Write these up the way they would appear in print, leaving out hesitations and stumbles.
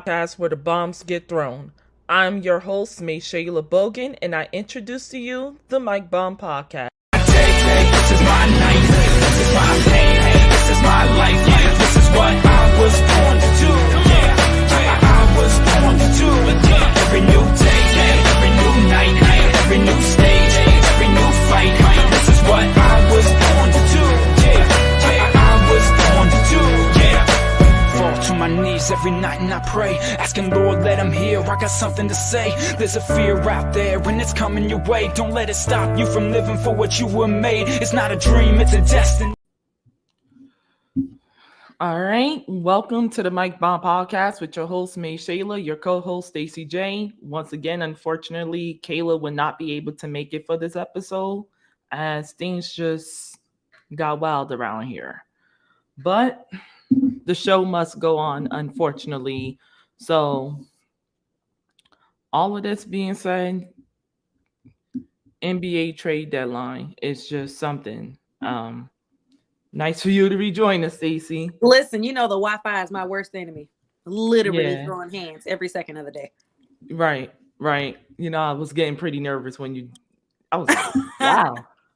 podcast where the bombs get thrown. I'm your host, May Shayla Bogan, and I introduce to you the Mike Bomb Podcast. This is my night, this is my pain, this is my life, this is what I was born to do, I was born to do, every new day, every new night, every new stage, every new fight, this is what I was born to do, I was born to do, fall to my knees every night and I pray, asking Lord let him hear, I got something to say, there's a fear out there and it's coming your way, don't let it stop you from living for what you were made, it's not a dream, it's a destiny. All right, welcome to the Mike Bomb Podcast with your host, May Shayla, your co-host, Stacey J. Once again, unfortunately, Kayla would not be able to make it for this episode as things just got wild around here. But the show must go on, unfortunately. So, all of this being said, NBA trade deadline is just something. Nice for you to rejoin us, Stacey. Listen, you know the Wi-Fi is my worst enemy. Literally throwing hands every second of the day. Right. You know, I was getting pretty nervous when I was like, wow.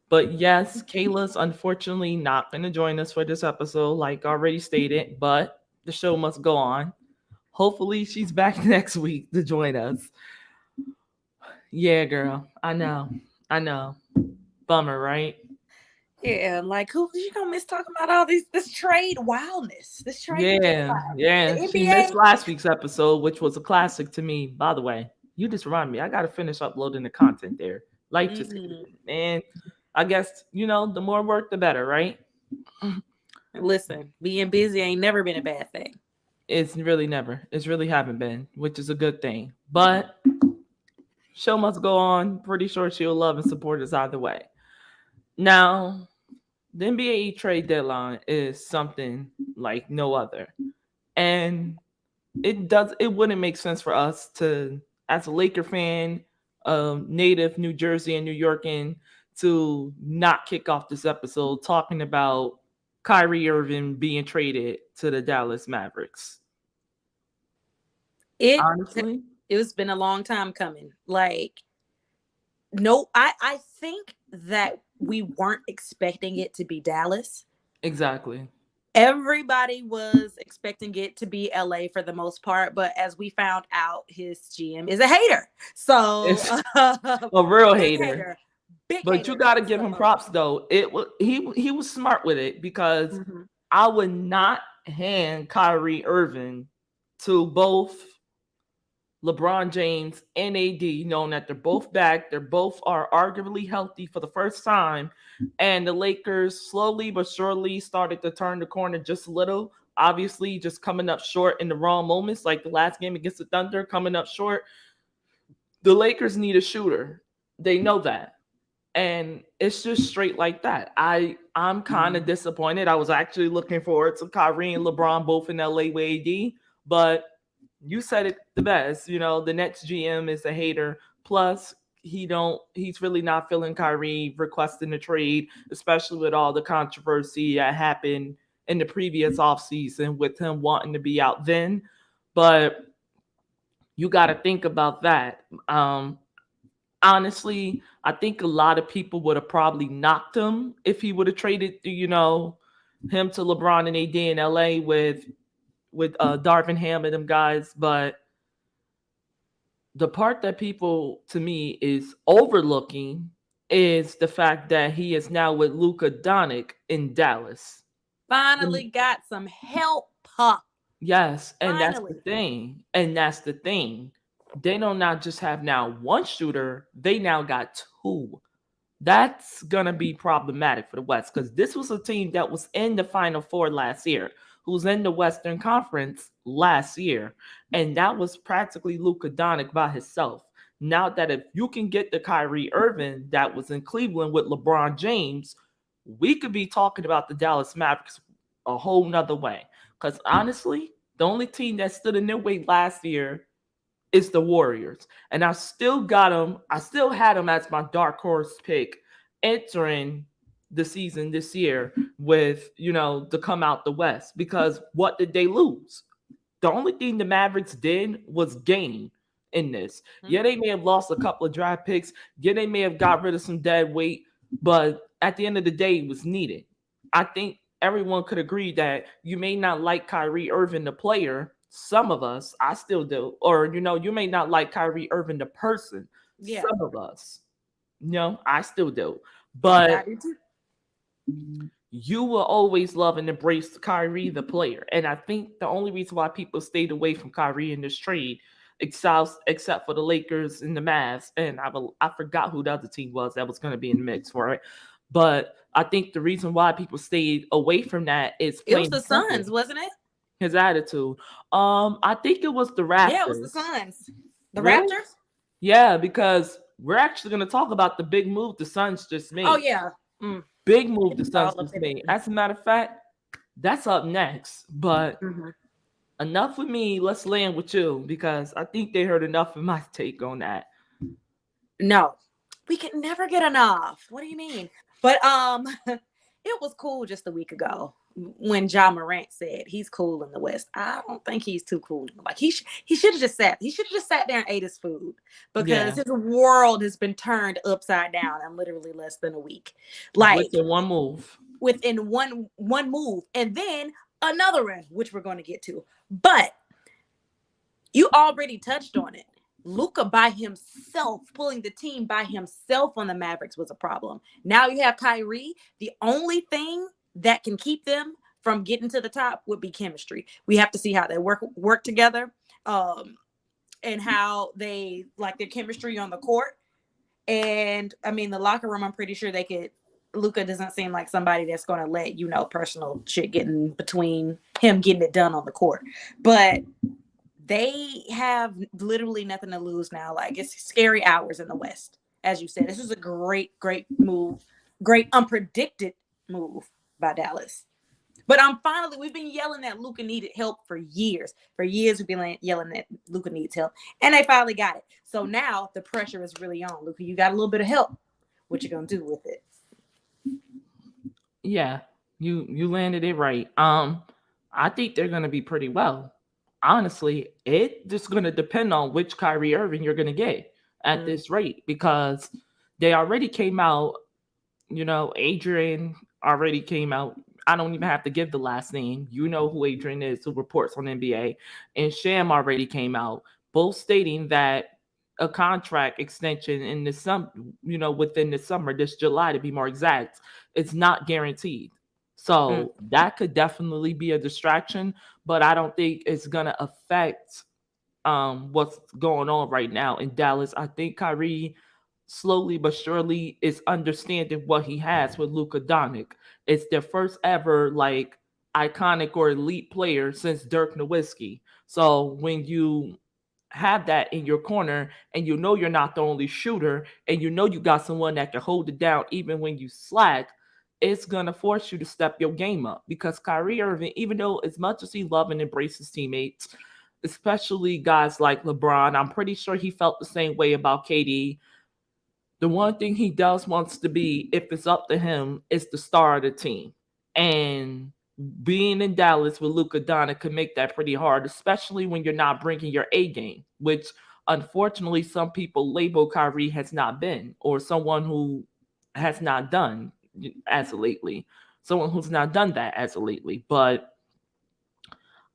But yes, Kayla's unfortunately not going to join us for this episode, like already stated, but the show must go on. Hopefully she's back next week to join us. Yeah, girl. I know. Bummer, right? Yeah, like who you gonna miss talking about all this trade wildness? This trade. Yeah. She missed last week's episode, which was a classic to me. By the way, you just remind me. I gotta finish uploading the content there. Like just and I guess the more work the better, right? Listen, being busy ain't never been a bad thing. It's really never. It's really haven't been, which is a good thing. But show must go on. Pretty sure she'll love and support us either way. Now, the NBA trade deadline is something like no other. And it wouldn't make sense for us to, as a Laker fan, native New Jersey and New Yorkan, to not kick off this episode talking about Kyrie Irving being traded to the Dallas Mavericks. Honestly, it's been a long time coming. Like, no, I think that we weren't expecting it to be Dallas. Exactly. Everybody was expecting it to be LA for the most part, but as we found out, his GM is a hater. So a real hater. But hater. You got to give him props though. He was smart with it because I would not hand Kyrie Irving to both LeBron James and AD, knowing that they're both back. They're both are arguably healthy for the first time. And the Lakers slowly but surely started to turn the corner just a little. Obviously, just coming up short in the wrong moments, like the last game against the Thunder, coming up short. The Lakers need a shooter. They know that. And it's just straight like that. I'm kind of disappointed. I was actually looking forward to Kyrie and LeBron both in LA with AD, but you said it the best. The Nets GM is a hater. Plus, he's really not feeling Kyrie requesting a trade, especially with all the controversy that happened in the previous offseason with him wanting to be out then. But you got to think about that. Honestly, I think a lot of people would have probably knocked him if he would have traded, him to LeBron and AD in LA with Darvin Ham and them guys. But the part that people, to me, is overlooking is the fact that he is now with Luka Doncic in Dallas. Finally got some help. Yes, and that's the thing. They don't not just have now one shooter, they now got two. That's going to be problematic for the West because this was a team that was in the Final Four last year, who's in the Western Conference last year, and that was practically Luka Doncic by himself. Now that if you can get the Kyrie Irving that was in Cleveland with LeBron James, we could be talking about the Dallas Mavericks a whole nother way. Because honestly, the only team that stood in their way last year is the Warriors. And I still got them. I still had them as my dark horse pick entering the season this year with, to come out the West. Because what did they lose? the only thing the Mavericks did was gain in this. Yeah, they may have lost a couple of draft picks. Yeah, they may have got rid of some dead weight, but at the end of the day, it was needed. I think everyone could agree that you may not like Kyrie Irving, the player. Some of us, I still do. Or, you may not like Kyrie Irving, the person. Yeah. Some of us, I still do. But you will always love and embrace Kyrie, the player. And I think the only reason why people stayed away from Kyrie in this trade, except for the Lakers and the Mavs, and I forgot who the other team was that was going to be in the mix for it. But I think the reason why people stayed away from that is it was the Suns, wasn't it? His attitude. I think it was the Raptors. Yeah, it was the Suns. The really? Raptors? Yeah, because we're actually going to talk about the big move the Suns just made. Oh, yeah. Big move the Suns just made. As a matter of fact, that's up next. But enough with me. Let's land with you, because I think they heard enough of my take on that. No, we can never get enough. What do you mean? But it was cool just a week ago when Ja Morant said he's cool in the West. I don't think he's too cool. Like he should have just sat. He should have just sat there and ate his food, because his world has been turned upside down in literally less than a week. Like within one move. Within one move, and then another one, which we're going to get to. But you already touched on it. Luka by himself, pulling the team by himself on the Mavericks was a problem. Now you have Kyrie. The only thing that can keep them from getting to the top would be chemistry. We have to see how they work together, and how they like their chemistry on the court. And I mean, the locker room, I'm pretty sure they could. Luka doesn't seem like somebody that's going to let personal shit get in between him getting it done on the court. But they have literally nothing to lose now. Like, it's scary hours in the West. As you said, this was a great move, great unpredicted move by Dallas. But we've been yelling that Luka needed help for years. For years, we've been yelling that Luka needs help. And they finally got it. So now the pressure is really on. Luka, you got a little bit of help. What you going to do with it? Yeah, you landed it right. I think they're going to be pretty well. Honestly, it's just going to depend on which Kyrie Irving you're going to get at this rate, because they already came out, Adrian already came out. I don't even have to give the last name. You know who Adrian is, who reports on NBA. And Sham already came out, both stating that a contract extension in the within the summer, this July to be more exact, it's not guaranteed. So that could definitely be a distraction, but I don't think it's going to affect what's going on right now in Dallas. I think Kyrie slowly but surely is understanding what he has with Luka Doncic. It's their first ever iconic or elite player since Dirk Nowitzki. So when you have that in your corner and you're not the only shooter, and you got someone that can hold it down even when you slack, it's going to force you to step your game up, because Kyrie Irving, even though as much as he loves and embraces teammates, especially guys like LeBron, I'm pretty sure he felt the same way about KD. The one thing he does wants to be, if it's up to him, is the star of the team. And being in Dallas with Luka Doncic can make that pretty hard, especially when you're not bringing your A game, which unfortunately some people label Kyrie has not been, or someone who has not done as of lately. Someone who's not done that as of lately. But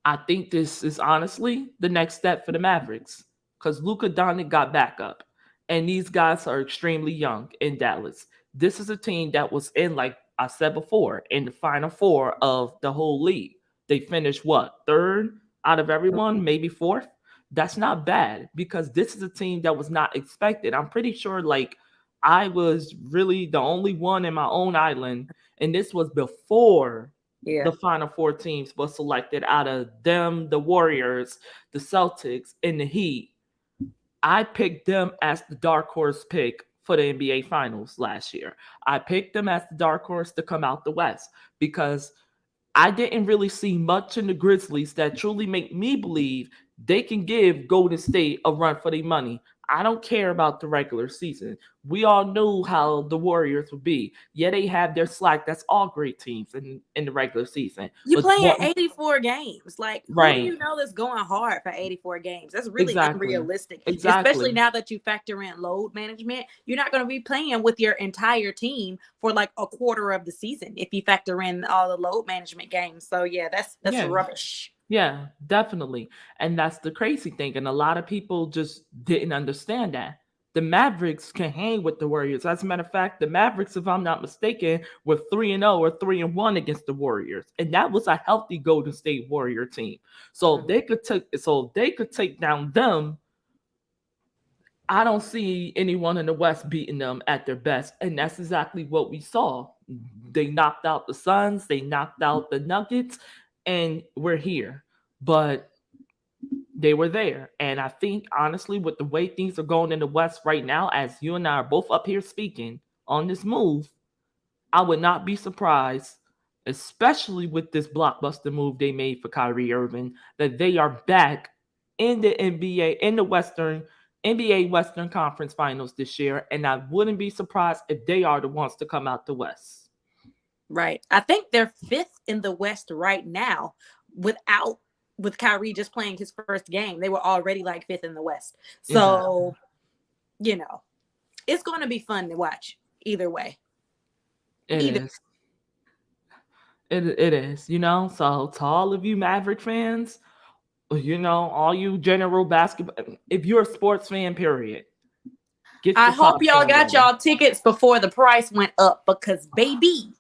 I think this is honestly the next step for the Mavericks, because Luka Doncic got back up. And these guys are extremely young in Dallas. This is a team that was in, like I said before, in the Final Four of the whole league. They finished, third out of everyone, maybe fourth? That's not bad, because this is a team that was not expected. I'm pretty sure, I was really the only one in my own island, and this was before the Final Four teams were selected. Out of them, the Warriors, the Celtics, and the Heat, I picked them as the dark horse pick for the NBA Finals last year. I picked them as the dark horse to come out the West, because I didn't really see much in the Grizzlies that truly make me believe they can give Golden State a run for their money. I don't care about the regular season. We all knew how the Warriors would be. Yeah, they have their slack. That's all great teams in the regular season. You But playing what 84 games. Like, who do right. you know that's going hard for 84 games? That's really Exactly. unrealistic. Especially Exactly. now that you factor in load management. You're not going to be playing with your entire team for like a quarter of the season if you factor in all the load management games. So yeah, that's Yeah. rubbish. Yeah, definitely. And that's the crazy thing. And a lot of people just didn't understand that. The Mavericks can hang with the Warriors. As a matter of fact, the Mavericks, if I'm not mistaken, were 3-0 or 3-1 against the Warriors. And that was a healthy Golden State Warrior team. So they could take down them. I don't see anyone in the West beating them at their best. And that's exactly what we saw. They knocked out the Suns, they knocked out the Nuggets, and we're here. But they were there. And I think, honestly, with the way things are going in the West right now, as you and I are both up here speaking on this move, I would not be surprised, especially with this blockbuster move they made for Kyrie Irving, that they are back in the NBA, in the NBA Western Conference Finals this year. And I wouldn't be surprised if they are the ones to come out the West. Right. I think they're 5th in the West right now with Kyrie just playing his first game. They were already like 5th in the West. So, it's going to be fun to watch either way. It is. It is, So to all of you Maverick fans, all you general basketball, if you're a sports fan, period. I hope y'all got y'all tickets before the price went up because, baby,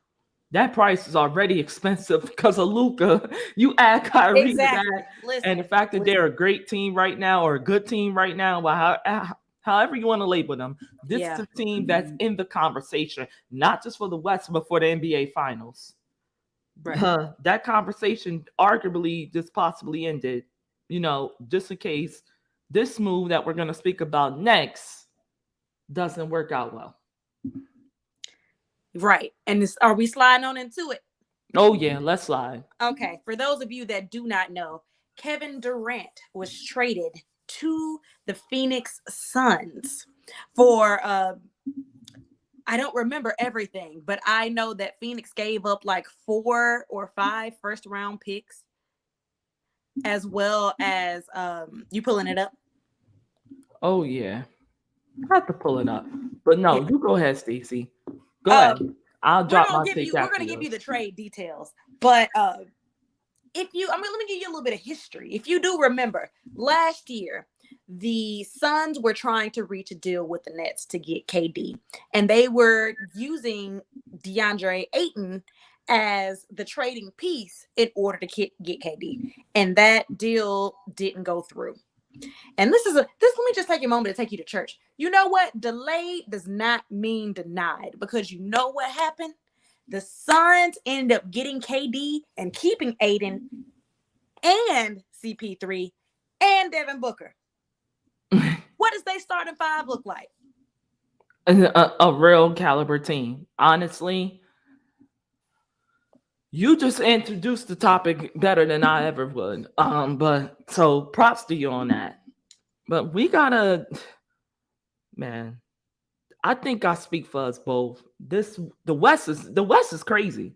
that price is already expensive because of Luka. You add Kyrie to that, and the fact that they're a great team right now or a good team right now, however you want to label them, this is a team that's in the conversation, not just for the West, but for the NBA Finals. Right. That conversation arguably just possibly ended, just in case this move that we're going to speak about next doesn't work out well. Right. And are we sliding on into it? Oh, yeah, let's slide. Okay. For those of you that do not know, Kevin Durant was traded to the Phoenix Suns for, I don't remember everything, but I know that Phoenix gave up like 4 or 5 first-round picks, as well as, you pulling it up? Oh, yeah. I have to pull it up. But no, you go ahead, Stacey. Go ahead. I'll drop my take. We're going to give you the trade details. But let me give you a little bit of history. If you do remember, last year, the Suns were trying to reach a deal with the Nets to get KD. And they were using DeAndre Ayton as the trading piece in order to get KD. And that deal didn't go through. And let me just take a moment to take you to church. You know what? Delayed does not mean denied, because you know what happened? The Suns ended up getting KD and keeping Ayton and CP3 and Devin Booker. What does their starting 5 look like? A real caliber team. Honestly, you just introduced the topic better than I ever would. But so props to you on that. But we gotta, man. I think I speak for us both. The West is crazy.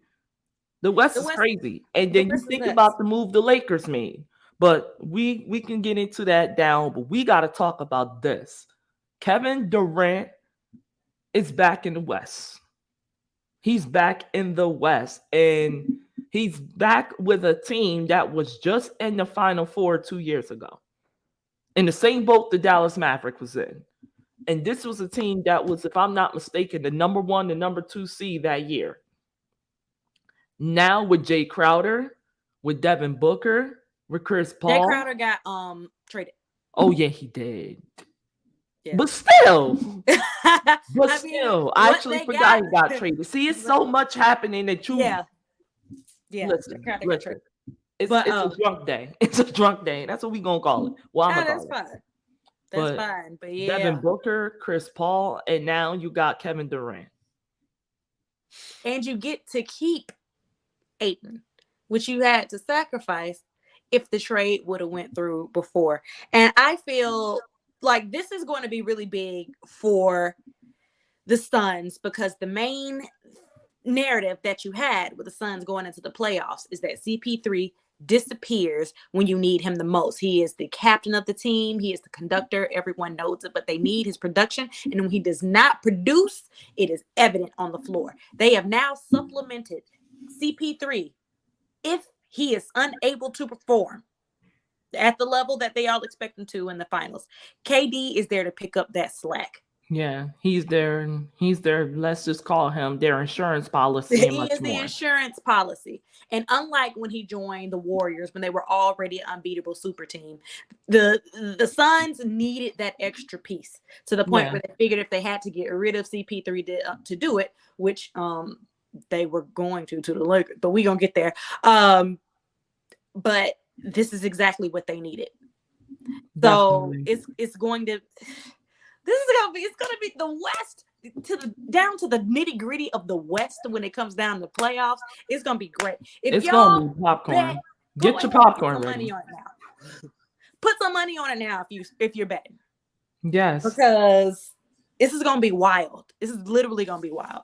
The West is crazy. And then you think about the move the Lakers made. But we can get into that down. But we gotta talk about this. Kevin Durant is back in the West. He's back in the West, and he's back with a team that was just in the Final Four 2 years ago, in the same boat the Dallas Maverick was in. And this was a team that was, if I'm not mistaken, the number 1, the number 2 seed that year. Now with Jay Crowder, with Devin Booker, with Chris Paul. Jay Crowder got traded. Oh yeah, he did. Yeah. But still, I actually forgot he got traded. See, it's so much happening that you. Yeah. Listen. It's a drunk day. It's a drunk day. That's what we gonna call it. Well, that's fine. That's fine. But yeah, Devin Booker, Chris Paul, and now you got Kevin Durant. And you get to keep Ayton, which you had to sacrifice if the trade would have went through before. And I feel like this is going to be really big for the Suns, because the main narrative that you had with the Suns going into the playoffs is that CP3 disappears when you need him the most. He is the captain of the team. He is the conductor. Everyone knows it, but they need his production. And when he does not produce, it is evident on the floor. They have now supplemented CP3 if he is unable to perform at the level that they all expect him to in the finals. KD is there to pick up that slack. Yeah, he's their let's just call him their insurance policy and He much is the more. insurance policy. And unlike when he joined the Warriors, when they were already an unbeatable super team, the Suns needed that extra piece to the point where they figured if they had to get rid of CP3 to do it, which they were going to the Lakers, but we're gonna get there. But this is exactly what they needed. Definitely. So it's going to be the West down to the nitty gritty of the West when it comes down to the playoffs. It's gonna be great. It's gonna be popcorn. Get your popcorn ready. Money on it now. Put some money on it now if you're betting. Yes, because this is gonna be wild. This is literally gonna be wild.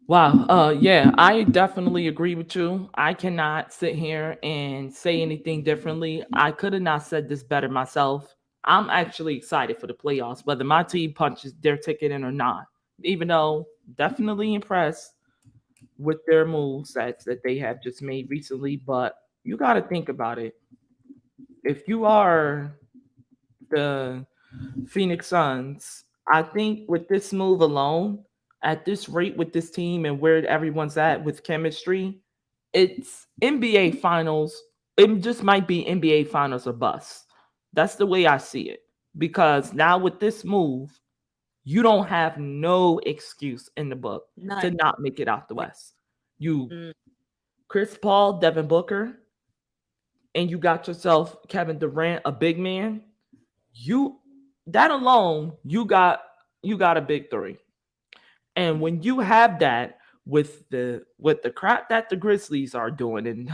Wow. Yeah, I definitely agree with you. I cannot sit here and say anything differently. I could have not said this better myself. I'm actually excited for the playoffs, whether my team punches their ticket in or not. Even though definitely impressed with their move sets that they have just made recently. But you got to think about it. If you are the Phoenix Suns, I think with this move alone, at this rate with this team and where everyone's at with chemistry, it's NBA Finals. It just might be NBA Finals or bust. That's the way I see it. Because now with this move, you don't have no excuse in the book to not make it out the West. Chris Paul, Devin Booker, and you got yourself Kevin Durant, a big man. That alone, you got a big three. And when you have that with the crap that the Grizzlies are doing, and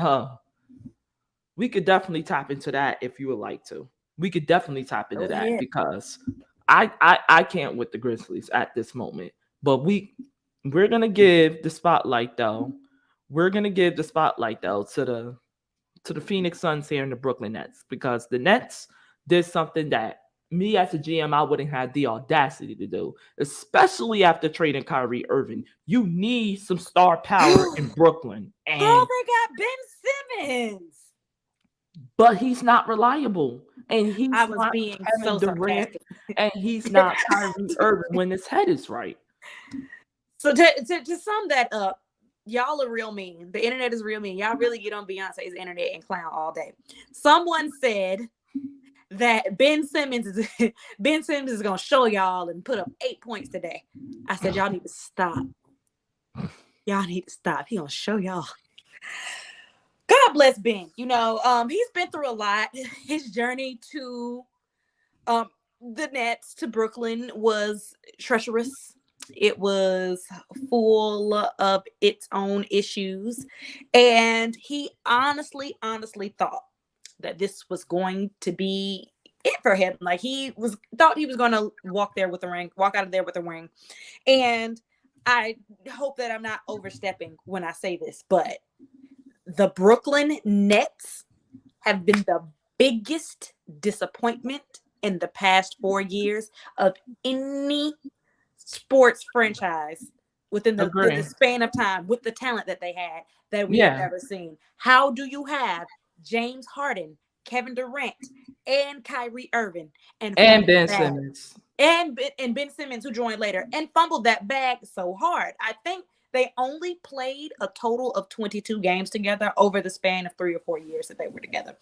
we could definitely tap into that if you would like to. We could definitely tap into that because I can't with the Grizzlies at this moment. But we're gonna give the spotlight though. We're gonna give the spotlight though to the Phoenix Suns here and the Brooklyn Nets, because the Nets did something that me as a GM I wouldn't have the audacity to do, especially after trading Kyrie Irving. You need some star power in Brooklyn. And they got Ben Simmons. But he's not reliable. And he's not being Kevin Durant, and he's not Kyrie Irving when his head is right. So to sum that up, y'all are real mean. The internet is real mean. Y'all really get on Beyonce's internet and clown all day. Someone said that Ben Simmons is gonna show y'all and put up 8 points today. I said y'all need to stop. Y'all need to stop. He gonna show y'all. God bless Ben. You know, he's been through a lot. His journey to the Nets to Brooklyn was treacherous. It was full of its own issues. And he honestly thought that this was going to be it for him. Like thought he was going to walk out of there with a ring. And I hope that I'm not overstepping when I say this, but the Brooklyn Nets have been the biggest disappointment in the past 4 years of any sports franchise within the span of time, with the talent that they had that we have never seen. How do you have James Harden, Kevin Durant, and Kyrie Irving and Ben Simmons and Ben Simmons, who joined later, and fumbled that bag so hard? I think they only played a total of 22 games together over the span of 3 or 4 years that they were together.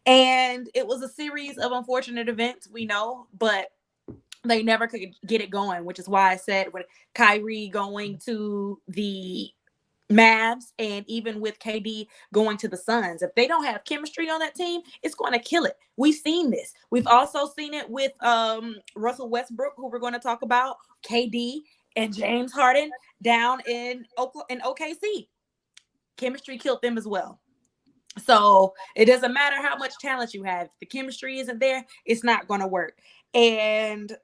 And it was a series of unfortunate events, we know, but they never could get it going, which is why I said with Kyrie going to the Mavs and even with KD going to the Suns, if they don't have chemistry on that team, it's going to kill it. We've seen this. We've also seen it with Russell Westbrook, who we're going to talk about, KD, and James Harden down in OKC. Chemistry killed them as well. So it doesn't matter how much talent you have. If the chemistry isn't there, it's not going to work. And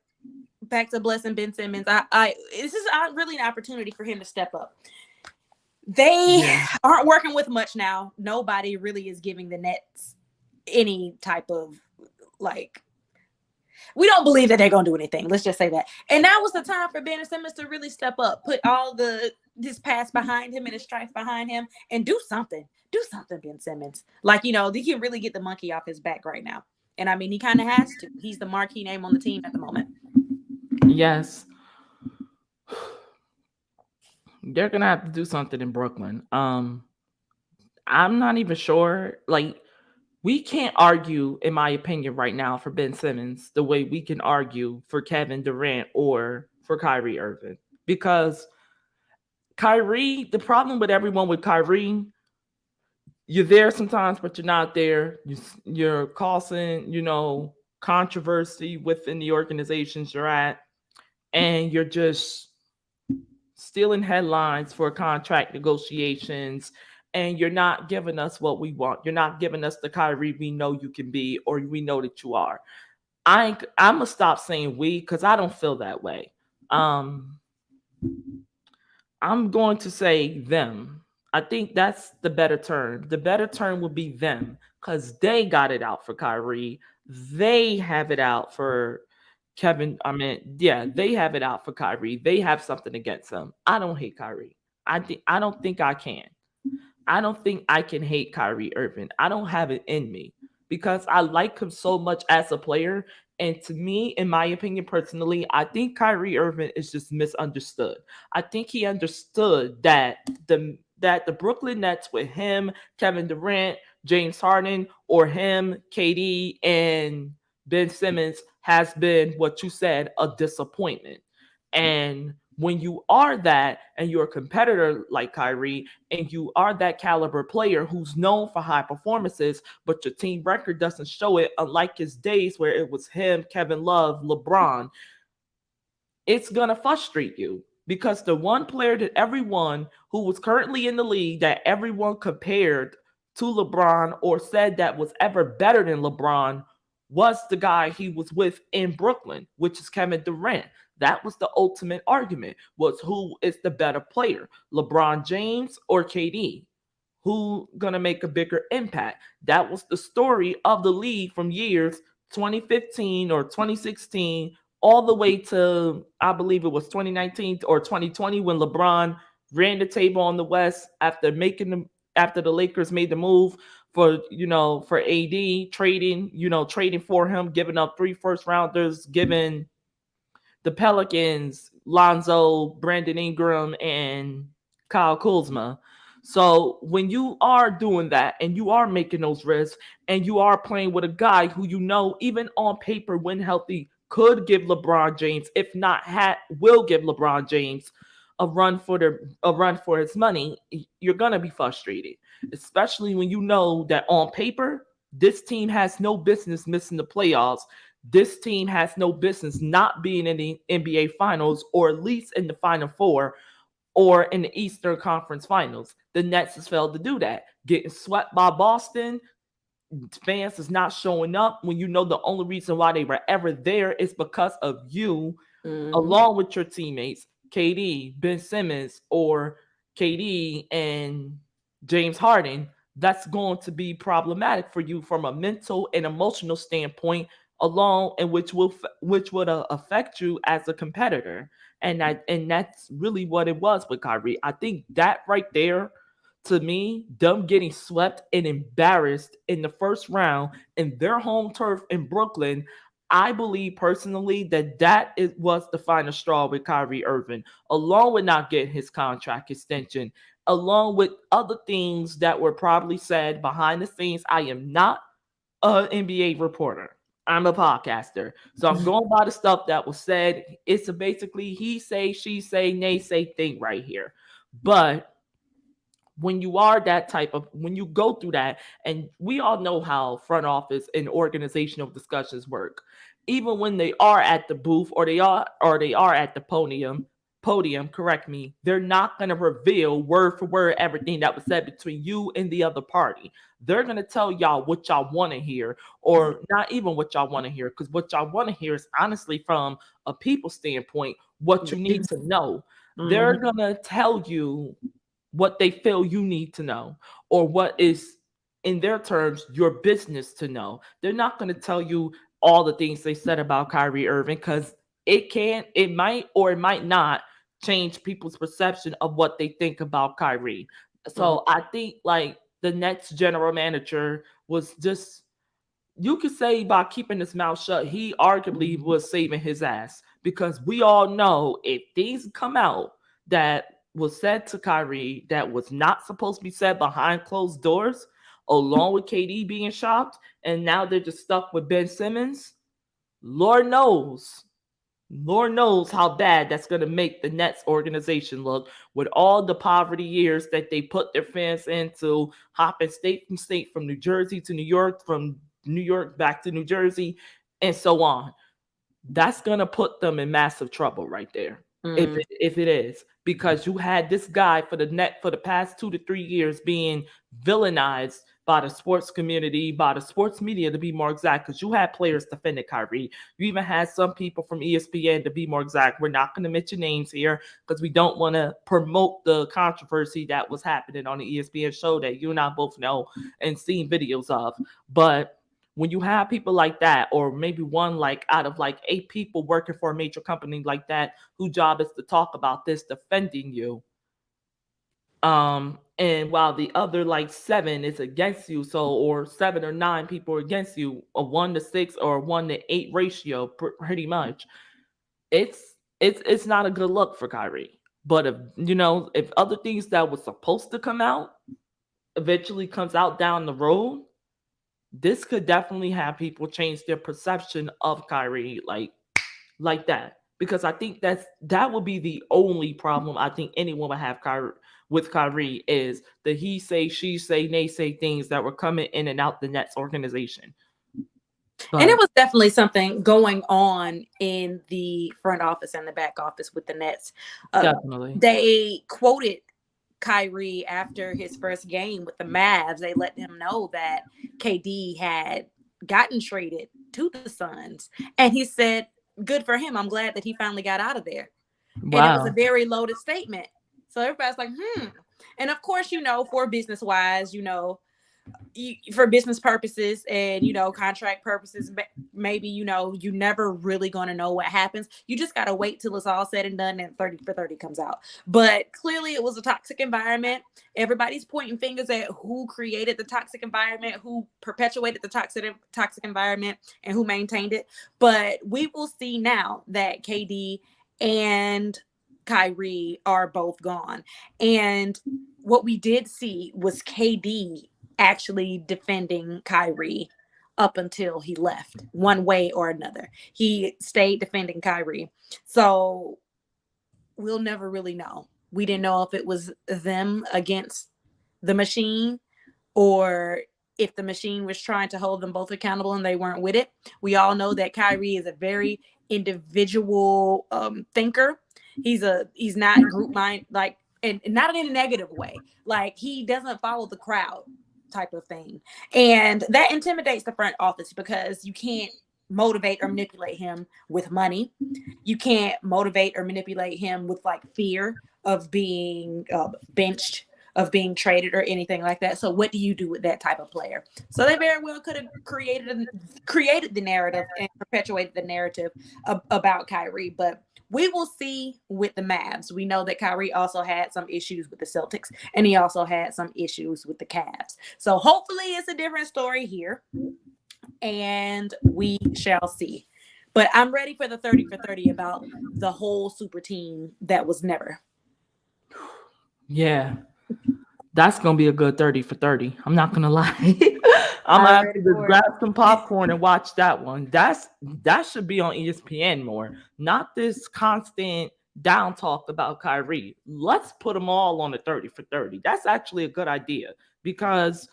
back to blessing Ben Simmons, this is really an opportunity for him to step up. They aren't working with much now. Nobody really is giving the Nets any type of we don't believe that they're going to do anything. Let's just say that. And that was the time for Ben Simmons to really step up, put all this past behind him and his strife behind him, and do something. Do something, Ben Simmons. He can really get the monkey off his back right now. And I mean, he kind of has to. He's the marquee name on the team at the moment. Yes. They're going to have to do something in Brooklyn. I'm not even sure. We can't argue, in my opinion, right now for Ben Simmons the way we can argue for Kevin Durant or for Kyrie Irving. Because Kyrie, the problem with everyone with Kyrie, you're there sometimes, but you're not there. You're causing, controversy within the organizations you're at. And you're just stealing headlines for contract negotiations. And you're not giving us what we want. You're not giving us the Kyrie we know you can be, or we know that you are. I'm gonna stop saying we, because I don't feel that way. I'm going to say them. I think that's the better term. The better term would be them, because they got it out for Kyrie. They have it out for Kevin. They have it out for Kyrie. They have something against him. I don't hate Kyrie. I don't think I can. I don't think I can hate Kyrie Irving. I don't have it in me, because I like him so much as a player. And to me, in my opinion, personally, I think Kyrie Irving is just misunderstood. I think he understood that the Brooklyn Nets with him, Kevin Durant, James Harden, or him, KD, and Ben Simmons has been, what you said, a disappointment. And when you are that, and you're a competitor like Kyrie, and you are that caliber player who's known for high performances, but your team record doesn't show it, unlike his days where it was him, Kevin Love, LeBron, it's going to frustrate you. Because the one player that everyone who was currently in the league that everyone compared to LeBron or said that was ever better than LeBron was the guy he was with in Brooklyn, which is Kevin Durant. That was the ultimate argument, was who is the better player, LeBron James or KD? Who gonna make a bigger impact? That was the story of the league from years 2015 or 2016 all the way to, I believe it was 2019 or 2020, when LeBron ran the table on the West after the Lakers made the move for AD, trading for him, giving up 3 first rounders, giving the Pelicans Lonzo, Brandon Ingram, and Kyle Kuzma. So when you are doing that and you are making those risks and you are playing with a guy who even on paper, when healthy, could give LeBron James, if not will give LeBron James a run for his money, you're gonna be frustrated, especially when you know that on paper this team has no business missing the playoffs. This team has no business not being in the NBA Finals, or at least in the Final Four, or in the Eastern Conference Finals. The Nets has failed to do that. Getting swept by Boston, fans is not showing up when you know the only reason why they were ever there is because of you, along with your teammates, KD, Ben Simmons, or KD and James Harden. That's going to be problematic for you from a mental and emotional standpoint, along, and which would affect you as a competitor. And that's really what it was with Kyrie. I think that right there, to me, them getting swept and embarrassed in the first round in their home turf in Brooklyn, I believe personally that was the final straw with Kyrie Irving, along with not getting his contract extension, along with other things that were probably said behind the scenes. I am not an NBA reporter. I'm a podcaster. So I'm going by the stuff that was said. It's basically he say, she say, nay say thing right here. But when you go through that, and we all know how front office and organizational discussions work, even when they are at the booth or they are at the podium, podium, correct me, they're not going to reveal word for word everything that was said between you and the other party. They're going to tell y'all what y'all want to hear, or not even what y'all want to hear, because what y'all want to hear is honestly from a people standpoint, what you need to know. They're going to tell you what they feel you need to know, or what is, in their terms, your business to know. They're not going to tell you all the things they said about Kyrie Irving, because it might, or it might not change people's perception of what they think about Kyrie. So I think like the next general manager was just, you could say by keeping his mouth shut, he arguably was saving his ass, because we all know if things come out that was said to Kyrie that was not supposed to be said behind closed doors, along with KD being shocked, and now they're just stuck with Ben Simmons, Lord knows how bad that's going to make the Nets organization look, with all the poverty years that they put their fans into, hopping state from state, from New Jersey to New York, from New York back to New Jersey, and so on. That's going to put them in massive trouble right there. If it is, because you had this guy for the past 2 to 3 years being villainized by the sports community, by the sports media to be more exact, because you had players defending Kyrie. You even had some people from ESPN, to be more exact. We're not going to mention names here because we don't want to promote the controversy that was happening on the ESPN show that you and I both know and seen videos of. But when you have people like that, or maybe one like out of like 8 people working for a major company like that, whose job is to talk about this, defending you, and while the other like 7 is against you, so, or 7 or 9 people are against you, a 1-6 or 1-8 ratio, pretty much, it's not a good look for Kyrie. But if other things that was supposed to come out eventually comes out down the road, this could definitely have people change their perception of Kyrie like that. Because I think that would be the only problem I think anyone would have with Kyrie, is the he say, she say, nay say things that were coming in and out the Nets organization. And it was definitely something going on in the front office and the back office with the Nets. Definitely. They quoted Kyrie after his first game with the Mavs. They let him know that KD had gotten traded to the Suns, and he said, good for him, I'm glad that he finally got out of there. Wow. And it was a very loaded statement, so everybody's like, and of course, for business wise, for business purposes and contract purposes, maybe you never really gonna know what happens. You just gotta wait till it's all said and done and 30 for 30 comes out. But clearly it was a toxic environment. Everybody's pointing fingers at who created the toxic environment, who perpetuated the toxic environment, and who maintained it. But we will see now that KD and Kyrie are both gone, and what we did see was KD actually defending Kyrie up until he left, one way or another. He stayed defending Kyrie. So we'll never really know. We didn't know if it was them against the machine, or if the machine was trying to hold them both accountable and they weren't with it. We all know that Kyrie is a very individual thinker. He's not group mind, like, and not in a negative way. Like, he doesn't follow the crowd type of thing, and that intimidates the front office, because you can't motivate or manipulate him with money. You can't motivate or manipulate him with like fear of being benched, of being traded, or anything like that. So what do you do with that type of player? So they very well could have created the narrative and perpetuated the narrative about Kyrie. But we will see with the Mavs. We know that Kyrie also had some issues with the Celtics, and he also had some issues with the Cavs. So hopefully it's a different story here, and we shall see. But I'm ready for the 30 for 30 about the whole super team that was never. Yeah, that's going to be a good 30 for 30. I'm not going to lie. I'm going to have to grab some popcorn and watch that one. That should be on ESPN more. Not this constant down talk about Kyrie. Let's put them all on the 30 for 30. That's actually a good idea, because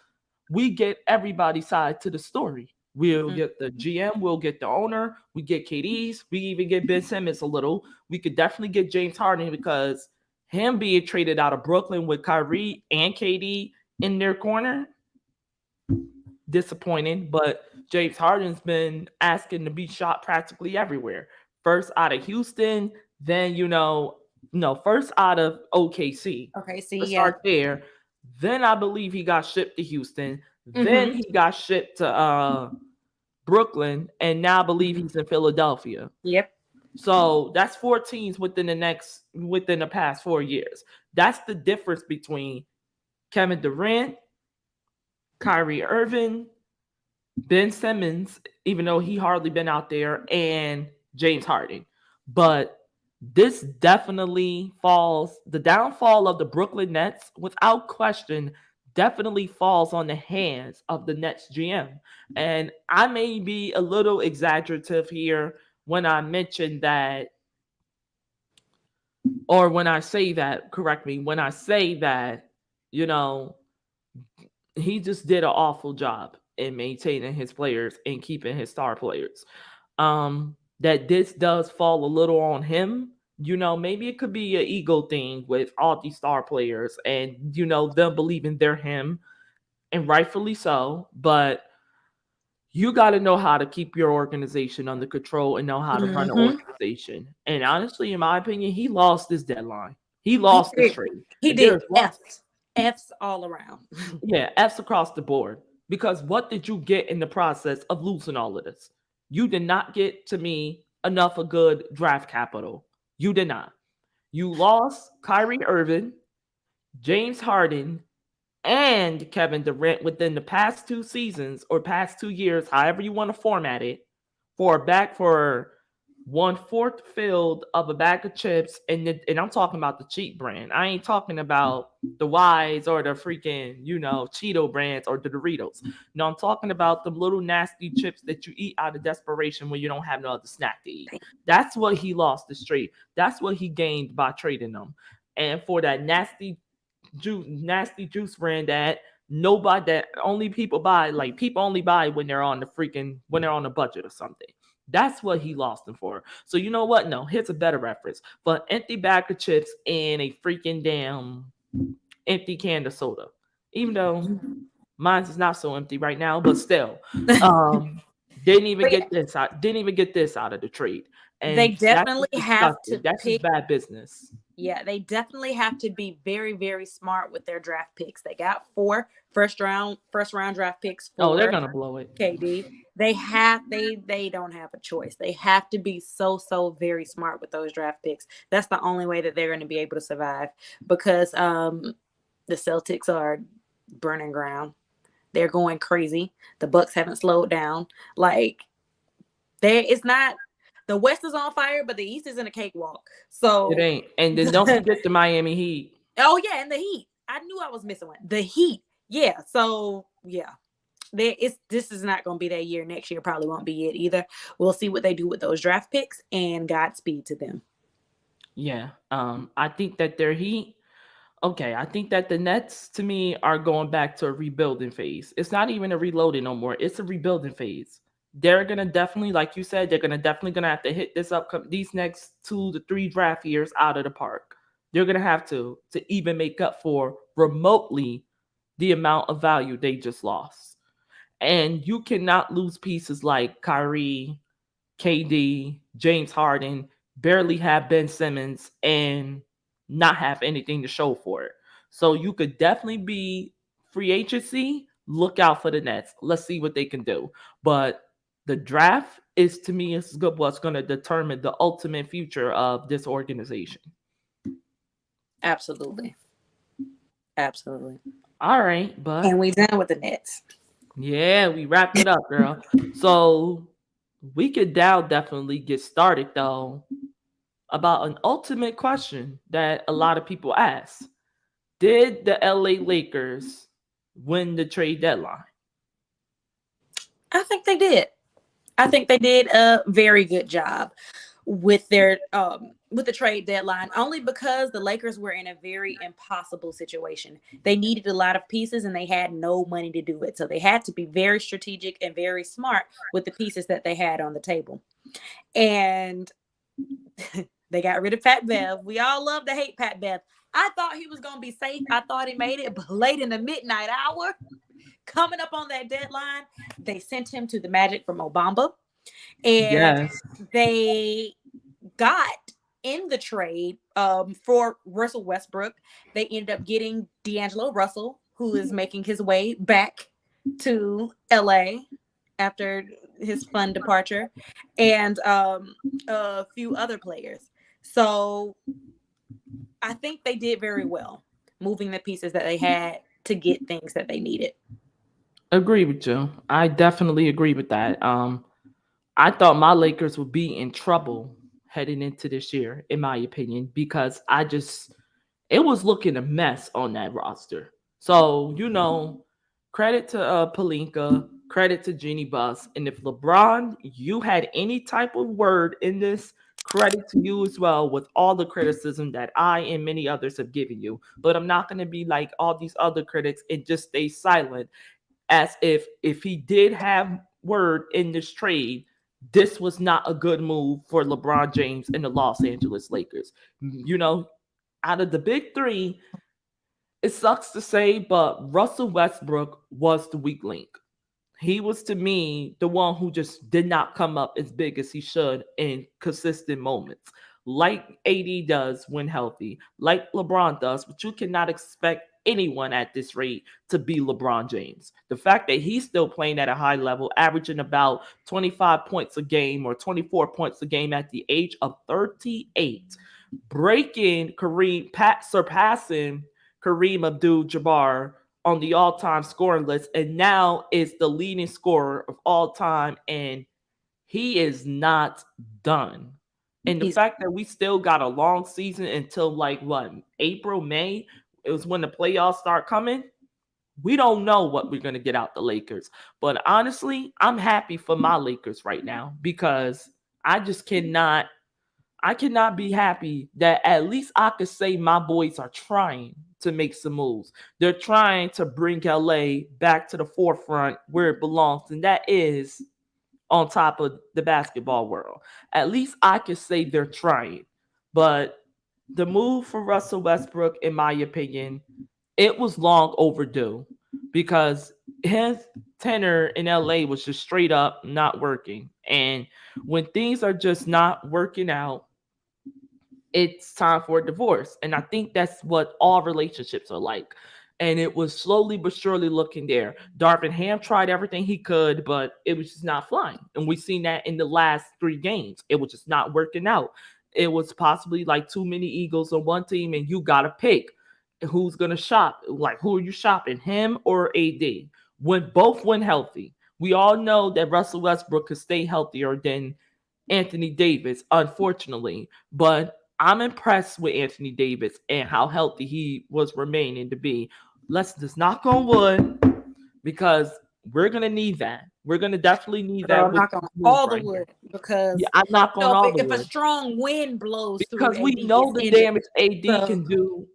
we get everybody's side to the story. We'll get the GM, we'll get the owner, we get KDs, we even get Ben Simmons a little. We could definitely get James Harden because him being traded out of Brooklyn with Kyrie and KD in their corner, disappointing. But James Harden's been asking to be shot practically everywhere. First out of Houston, then first out of OKC. Okay, Let's start there. Then I believe he got shipped to Houston. Then he got shipped to Brooklyn, and now I believe he's in Philadelphia. Yep. So that's 4 teams within the past 4 years. That's the difference between Kevin Durant, Kyrie Irving, Ben Simmons, even though he hardly been out there, and James Harden. But this definitely the downfall of the Brooklyn Nets, without question, definitely falls on the hands of the Nets GM. And I may be a little exaggerative here when I mention that, or when I say that, correct me, when I say that, he just did an awful job in maintaining his players and keeping his star players. That this does fall a little on him. Maybe it could be an ego thing with all these star players and, them believing they're him, and rightfully so. But you got to know how to keep your organization under control and know how to run an organization. And honestly, in my opinion, he lost this deadline. He lost the trade. He did. F's all around. Yeah, F's across the board. Because what did you get in the process of losing all of this? You did not get, to me, enough of good draft capital. You did not. You lost Kyrie Irving, James Harden, and Kevin Durant within the past 2 seasons or past 2 years, however you want to format it, for 1/4 filled of a bag of chips. And I'm talking about the cheap brand. I ain't talking about the Wise or the freaking, Cheeto brands or the Doritos. No, I'm talking about the little nasty chips that you eat out of desperation when you don't have no other snack to eat. That's what he lost this trade. That's what he gained by trading them. And for that nasty juice brand that only people buy, like people only buy when they're on a budget or something. That's what he lost them for. So you know what? No, here's a better reference. But empty bag of chips and a freaking damn empty can of soda. Even though mine's is not so empty right now, but still. Didn't even get this out of the trade. And they definitely have to that's just bad business. Yeah, they definitely have to be very, very smart with their draft picks. They got 4 first round draft picks. They're gonna blow it. KD. They don't have a choice. They have to be so very smart with those draft picks. That's the only way that they're going to be able to survive, because the Celtics are burning ground. They're going crazy. The Bucks haven't slowed down. Like, it's not. The West is on fire, but the East is in a cakewalk. So it ain't. And then don't forget the Miami Heat. Oh yeah, and the Heat. I knew I was missing one. The Heat. Yeah. So yeah. This is not going to be their year. Next year probably won't be it either. We'll see what they do with those draft picks, and Godspeed to them. Yeah. I think that their Heat. Okay, I think that the Nets, to me, are going back to a rebuilding phase. It's not even a reloading no more. It's a rebuilding phase. They're gonna definitely, like you said, gonna have to hit these next 2 to 3 draft years out of the park. They're gonna have to even make up for remotely the amount of value they just lost. And you cannot lose pieces like Kyrie, KD, James Harden, barely have Ben Simmons, and not have anything to show for it. So you could definitely be free agency. Look out for the Nets. Let's see what they can do. But the draft is, to me, what's going to determine the ultimate future of this organization. Absolutely. Absolutely. All right, but and we done with the Nets. Yeah, we wrapped it up, girl. So we could now definitely get started, though, about an ultimate question that a lot of people ask. Did the LA Lakers win the trade deadline? I think they did. I think they did a very good job with their with the trade deadline, only because the Lakers were in a very impossible situation. They needed a lot of pieces and they had no money to do it. So they had to be very strategic and very smart with the pieces that they had on the table. And they got rid of Pat Bev. We all love to hate Pat Bev. I thought he was going to be safe. I thought he made it, but late in the midnight hour, coming up on that deadline, they sent him to the Magic from Obama. And Yes. they got in the trade for Russell Westbrook. They ended up getting D'Angelo Russell, who is making his way back to LA after his fun departure, and a few other players. So I think they did very well moving the pieces that they had to get things that they needed. Agree with you. I definitely agree with that. I thought my Lakers would be in trouble heading into this year, in my opinion, because it was looking a mess on that roster. So, credit to Palinka, credit to Jeannie Buss. And if LeBron, you had any type of word in this, credit to you as well with all the criticism that I and many others have given you. But I'm not going to be like all these other critics and just stay silent as if he did have word in this trade, this was not a good move for LeBron James and the Los Angeles Lakers. Out of the big three, it sucks to say, but Russell Westbrook was the weak link. He was, to me, the one who just did not come up as big as he should in consistent moments, like AD does when healthy, like LeBron does, but you cannot expect anyone at this rate to be LeBron James. The fact that he's still playing at a high level, averaging about 25 points a game or 24 points a game at the age of 38, surpassing Kareem Abdul-Jabbar on the all-time scoring list, and now is the leading scorer of all time, and he is not done. And the fact that we still got a long season until April, May, it was when the playoffs start coming. We don't know what we're going to get out the Lakers. But honestly, I'm happy for my Lakers right now because I cannot be happy that at least I could say my boys are trying to make some moves. They're trying to bring LA back to the forefront where it belongs, and that is on top of the basketball world. At least I could say they're trying. But the move for Russell Westbrook, in my opinion, it was long overdue because his tenure in LA was just straight up not working. And when things are just not working out, it's time for a divorce. And I think that's what all relationships are like. And it was slowly but surely looking there. Darvin Ham tried everything he could, but it was just not flying. And we've seen that in the last 3 games. It was just not working out. It was possibly like too many Eagles on one team, and you got to pick who's going to shop. Like, who are you shopping, him or AD? When healthy. We all know that Russell Westbrook could stay healthier than Anthony Davis, unfortunately. But I'm impressed with Anthony Davis and how healthy he was remaining to be. Let's just knock on wood because we're going to need that. We're going to definitely need that. Knock on all the wood because I'm not on all the wood. If a strong wind blows because through, we know the damage AD can do.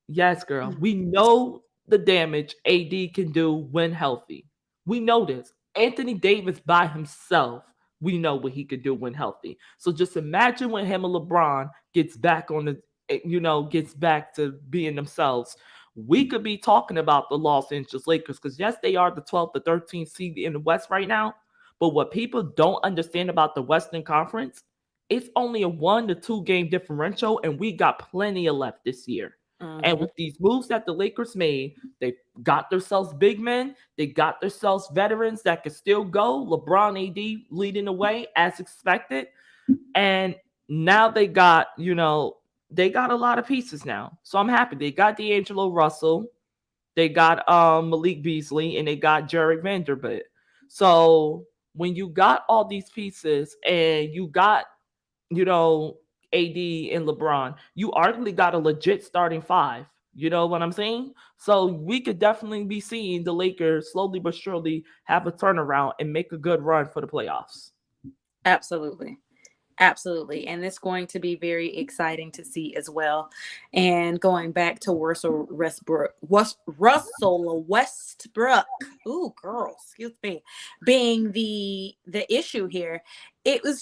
Yes, girl. We know the damage AD can do when healthy. We know this. Anthony Davis by himself, we know what he could do when healthy. So just imagine when him and LeBron gets back gets back to being themselves. We could be talking about the Los Angeles Lakers because, yes, they are the 12th to 13th seed in the West right now. But what people don't understand about the Western Conference, it's only a 1 to 2 game differential, and we got plenty of left this year. Mm-hmm. And with these moves that the Lakers made, they got themselves big men. They got themselves veterans that could still go. LeBron, AD leading the way as expected. And now they got a lot of pieces now. So I'm happy. They got D'Angelo Russell. They got Malik Beasley, and they got Jared Vanderbilt. So when you got all these pieces and you got, AD and LeBron, you arguably got a legit starting 5. You know what I'm saying? So we could definitely be seeing the Lakers slowly but surely have a turnaround and make a good run for the playoffs. Absolutely. Absolutely. And it's going to be very exciting to see as well. And going back to Russell Westbrook. Ooh, girl, excuse me. Being the issue here.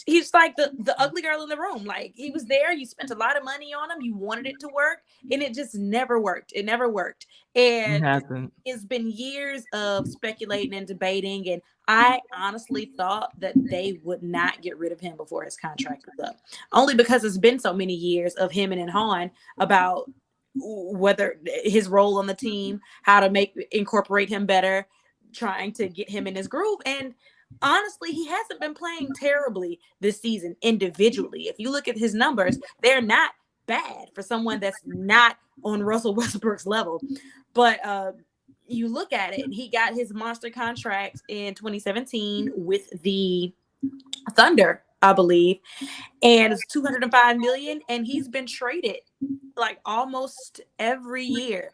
He's like the ugly girl in the room. Like, he was there, you spent a lot of money on him, you wanted it to work, and it just never worked. It never worked. It And hasn't. it's been years of speculating and debating, and I honestly thought that they would not get rid of him before his contract was up. Only because it's been so many years of him and Han about whether his role on the team, how to incorporate him better, trying to get him in his groove. And honestly, he hasn't been playing terribly this season individually. If you look at his numbers, they're not bad for someone that's not on Russell Westbrook's level. But you look at it, he got his monster contract in 2017 with the Thunder, I believe, and it's $205 million, and he's been traded like almost every year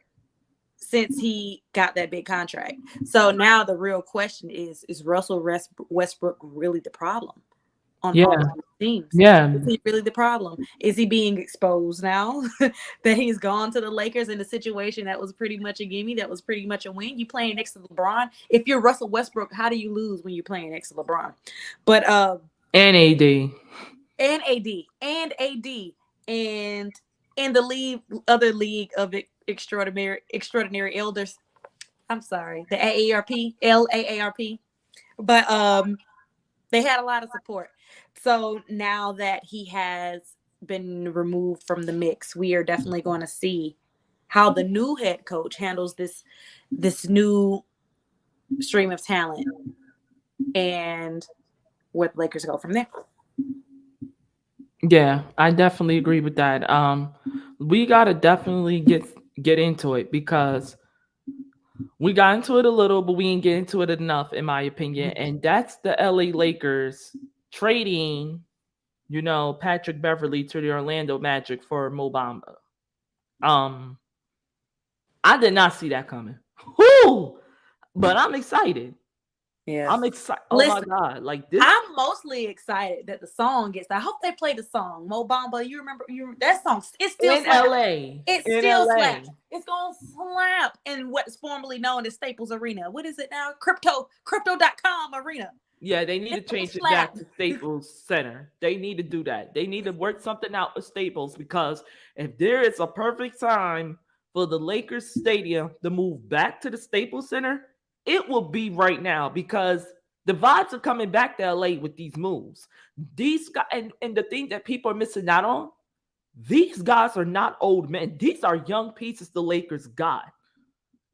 since he got that big contract. So now the real question is Russell Westbrook really the problem on all of these teams? Yeah. Is he really the problem? Is he being exposed now that he's gone to the Lakers in a situation that was pretty much a gimme, that was pretty much a win? You playing next to LeBron. If you're Russell Westbrook, how do you lose when you're playing next to LeBron? But and AD. And the other league of extraordinary elders. I'm sorry, the LAARP. But they had a lot of support. So now that he has been removed from the mix, we are definitely going to see how the new head coach handles this new stream of talent and where the Lakers go from there. Yeah, I definitely agree with that. We gotta definitely get into it because we got into it a little, but we didn't get into it enough, in my opinion. And that's the LA Lakers trading, Patrick Beverley to the Orlando Magic for Mo Bamba. I did not see that coming. Whoo! But I'm excited. Yeah, I'm excited. Listen, my God. Like this. I'm mostly excited that the song gets. I hope they play the song Mo Bamba. You remember that song? It's still in slaps. LA. It in still LA. slaps. It's gonna slap in what's formerly known as Staples Arena. What is it now? Crypto.com Arena. Yeah, they need to change it back to Staples Center. They need to do that. They need to work something out with Staples, because if there is a perfect time for the Lakers Stadium to move back to the Staples Center, it will be right now, because the vibes are coming back to LA with these moves. These guys, and the thing that people are missing out on, these guys are not old men. These are young pieces the Lakers got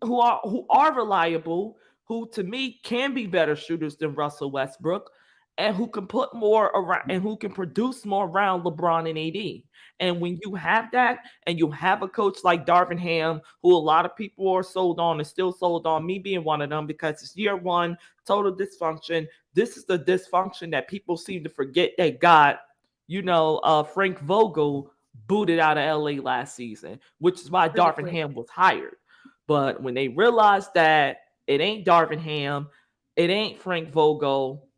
who are reliable, who to me can be better shooters than Russell Westbrook, and who can put more around and who can produce more around LeBron and AD. And when you have that, and you have a coach like Darvin Ham, who a lot of people are sold on and still sold on, me being one of them, because it's year one, total dysfunction. This is the dysfunction that people seem to forget they got. Frank Vogel booted out of LA last season, which is why Darvin Ham was hired. But when they realized that it ain't Darvin Ham, it ain't Frank Vogel,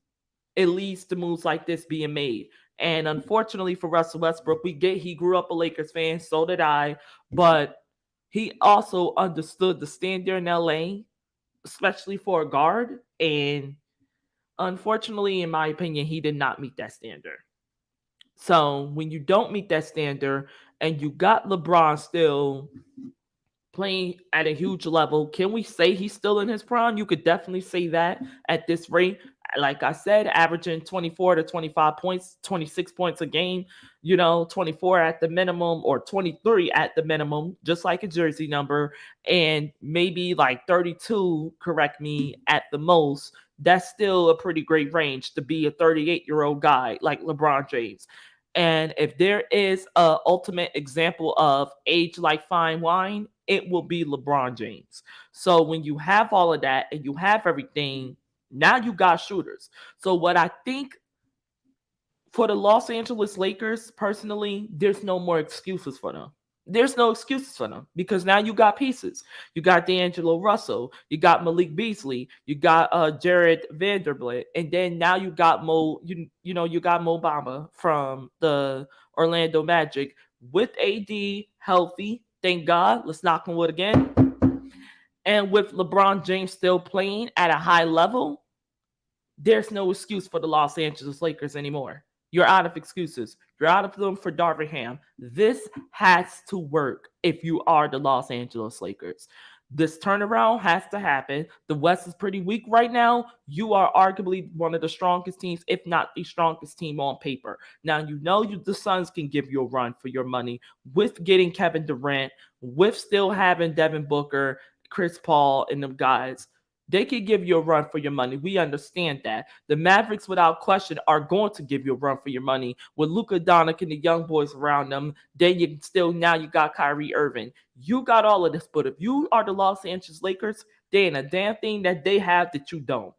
it leads to moves like this being made. And unfortunately for Russell Westbrook, he grew up a Lakers fan, so did I, but he also understood the standard in LA, especially for a guard. And unfortunately, in my opinion, he did not meet that standard. So when you don't meet that standard and you got LeBron still playing at a huge level, can we say he's still in his prime? You could definitely say that at this rate. Like I said, averaging 24 to 25 points, 26 points a game, 24 at the minimum, or 23 at the minimum, just like a jersey number, and maybe like 32, correct me, at the most. That's still a pretty great range to be a 38-year-old guy like LeBron James. And if there is an ultimate example of age like fine wine, it will be LeBron James. So when you have all of that and you have everything, now you got shooters. So what I think for the Los Angeles Lakers, personally, there's no more excuses for them. There's no excuses for them because now you got pieces. You got D'Angelo Russell, you got Malik Beasley, you got Jared Vanderbilt, and then now you got you got Mo Bamba from the Orlando Magic with AD healthy. Thank God. Let's knock on wood again. And with LeBron James still playing at a high level, there's no excuse for the Los Angeles Lakers anymore. You're out of excuses. You're out of them for Darvin Ham. This has to work if you are the Los Angeles Lakers. This turnaround has to happen. The West is pretty weak right now. You are arguably one of the strongest teams, if not the strongest team on paper. Now, the Suns can give you a run for your money with getting Kevin Durant, with still having Devin Booker, Chris Paul, and them guys. They could give you a run for your money. We understand that. The Mavericks, without question, are going to give you a run for your money. With Luka Doncic and the young boys around them, then now you got Kyrie Irving. You got all of this, but if you are the Los Angeles Lakers, there ain't a damn thing that they have that you don't.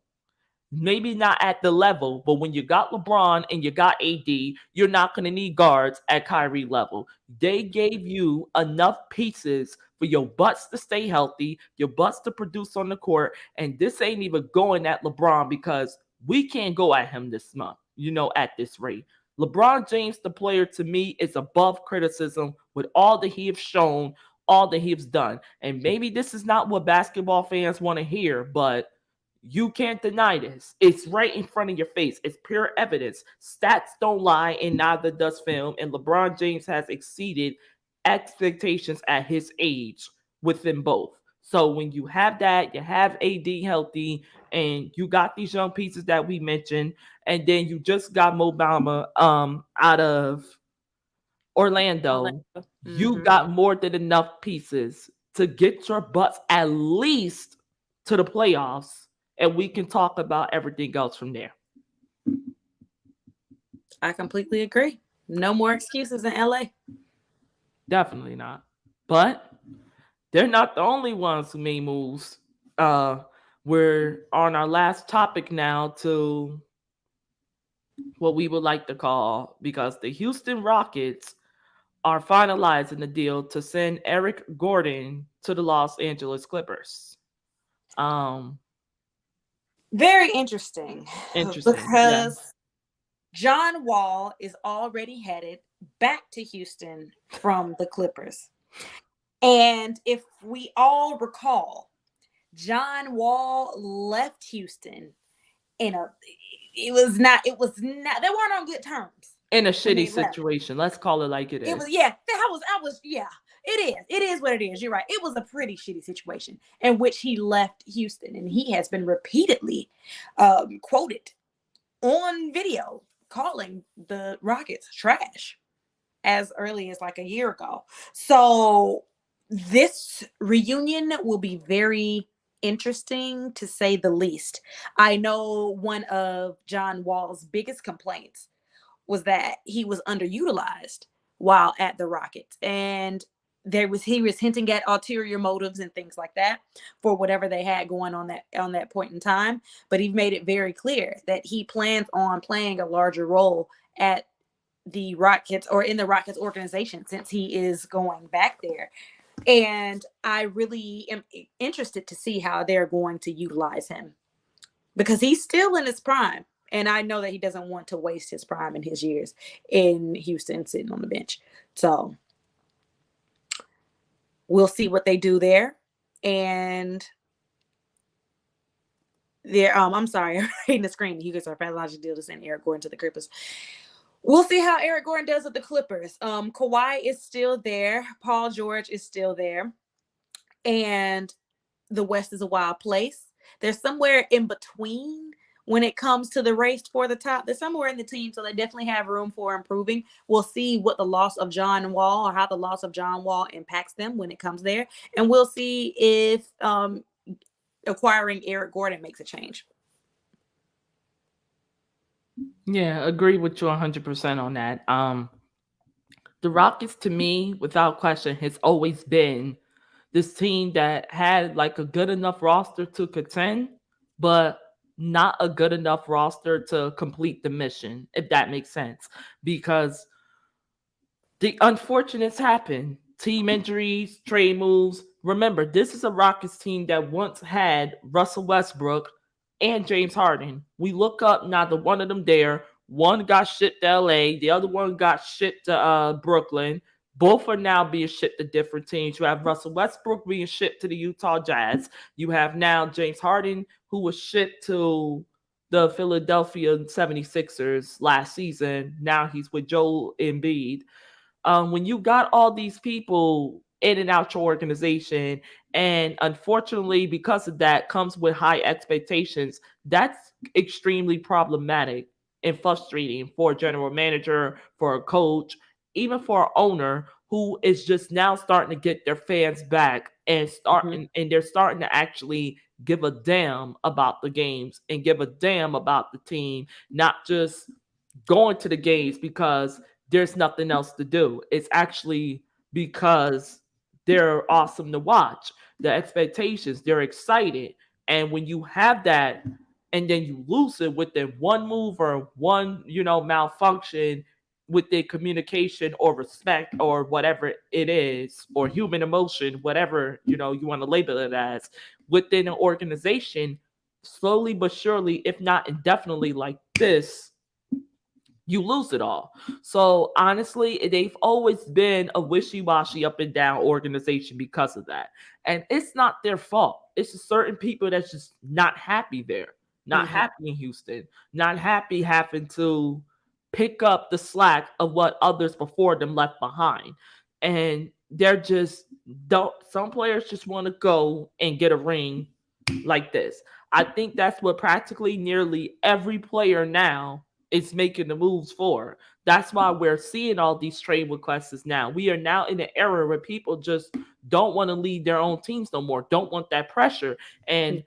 Maybe not at the level, but when you got LeBron and you got AD, you're not going to need guards at Kyrie level. They gave you enough pieces for your butts to stay healthy, your butts to produce on the court, and this ain't even going at LeBron because we can't go at him this month, at this rate. LeBron James, the player, to me, is above criticism with all that he has shown, all that he has done. And maybe this is not what basketball fans want to hear, but you can't deny this. It's right in front of your face. It's pure evidence. Stats don't lie, and neither does film. And LeBron James has exceeded expectations at his age with them both. So when you have that, you have AD healthy, and you got these young pieces that we mentioned, and then you just got Mo Bamba out of Orlando. Mm-hmm. You got more than enough pieces to get your butts at least to the playoffs. And we can talk about everything else from there. I completely agree. No more excuses in LA. Definitely not. But they're not the only ones who made moves. We're on our last topic now to what we would like to call, because the Houston Rockets are finalizing the deal to send Eric Gordon to the Los Angeles Clippers. Very interesting. Because John Wall is already headed back to Houston from the Clippers. And if we all recall, John Wall left Houston they weren't on good terms. In a shitty situation. Let's call it like it is. It is what it is. You're right. It was a pretty shitty situation in which he left Houston, and he has been repeatedly quoted on video calling the Rockets trash as early as like a year ago. So this reunion will be very interesting, to say the least. I know one of John Wall's biggest complaints was that he was underutilized while at the Rockets, and he was hinting at ulterior motives and things like that for whatever they had going on that point in time. But he made it very clear that he plans on playing a larger role at the Rockets, or in the Rockets organization, since he is going back there. And I really am interested to see how they're going to utilize him, because he's still in his prime. And I know that he doesn't want to waste his prime and his years in Houston sitting on the bench. So we'll see what they do there. And I'm sorry, I'm reading the screen. You guys are finalizing deal to send Eric Gordon to the Clippers. We'll see how Eric Gordon does with the Clippers. Kawhi is still there. Paul George is still there. And the West is a wild place. They're somewhere in between when it comes to the race for the top. They're somewhere in the team, so they definitely have room for improving. We'll see what the loss of John Wall, or how the loss of John Wall impacts them when it comes there. And we'll see if acquiring Eric Gordon makes a change. Yeah, agree with you 100% on that. The Rockets, to me, without question, has always been this team that had like a good enough roster to contend, but not a good enough roster to complete the mission, if that makes sense. Because the unfortunates happen team injuries, trade moves. Remember, this is a Rockets team that once had Russell Westbrook and James Harden. We look up, neither one of them there. One got shipped to LA, the other one got shipped to Brooklyn. Both are now being shipped to different teams. You have Russell Westbrook being shipped to the Utah Jazz. You have now James Harden, who was shipped to the Philadelphia 76ers last season. Now he's with Joel Embiid. When you got all these people in and out your organization, and unfortunately, because of that, comes with high expectations, that's extremely problematic and frustrating for a general manager, for a coach, even for an owner who is just now starting to get their fans back and and they're starting to actually give a damn about the games and give a damn about the team, not just going to the games because there's nothing else to do. It's actually because they're awesome to watch. The expectations, they're excited. And when you have that and then you lose it within one move or one, malfunction with the communication or respect or whatever it is, or human emotion, whatever, you want to label it as, within an organization, slowly but surely, if not indefinitely like this, you lose it all. So honestly, they've always been a wishy-washy up and down organization because of that. And it's not their fault. It's just certain people that's just not happy there, not happy in Houston, not happy having to pick up the slack of what others before them left behind. And they're just don't some players just want to go and get a ring like this. I think that's what practically nearly every player now is making the moves for. That's why we're seeing all these trade requests now. We are now in an era where people just don't want to lead their own teams no more, don't want that pressure. And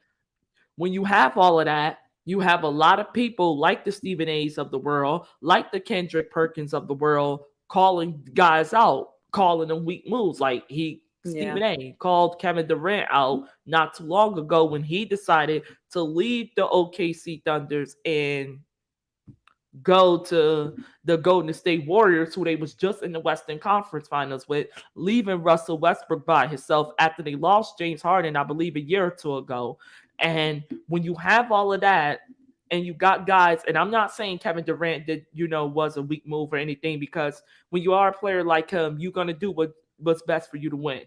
when you have all of that, you have a lot of people like the Stephen A's of the world, like the Kendrick Perkins of the world, calling guys out, calling them weak moves. Like Stephen A called Kevin Durant out not too long ago when he decided to leave the OKC Thunders and go to the Golden State Warriors, who they was just in the Western Conference Finals with, leaving Russell Westbrook by himself after they lost James Harden, I believe, a year or two ago. And when you have all of that, and you got guys, and I'm not saying Kevin Durant did, was a weak move or anything, because when you are a player like him, you're gonna do what's best for you to win.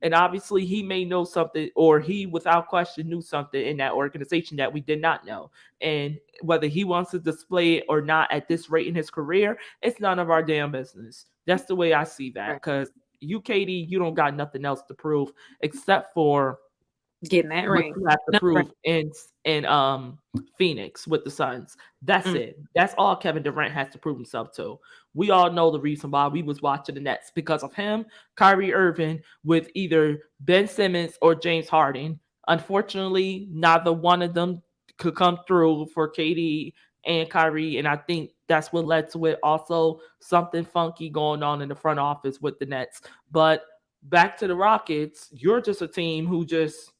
And obviously, he may know something, or he, without question, knew something in that organization that we did not know. And whether he wants to display it or not at this rate in his career, it's none of our damn business. That's the way I see that. Because you, KD, you don't got nothing else to prove except for getting that ring. You have to prove in Phoenix with the Suns. That's it. That's all Kevin Durant has to prove himself to. We all know the reason why we was watching the Nets, because of him, Kyrie Irving, with either Ben Simmons or James Harden. Unfortunately, neither one of them could come through for KD and Kyrie, and I think that's what led to it. Also, something funky going on in the front office with the Nets. But back to the Rockets, you're just a team who just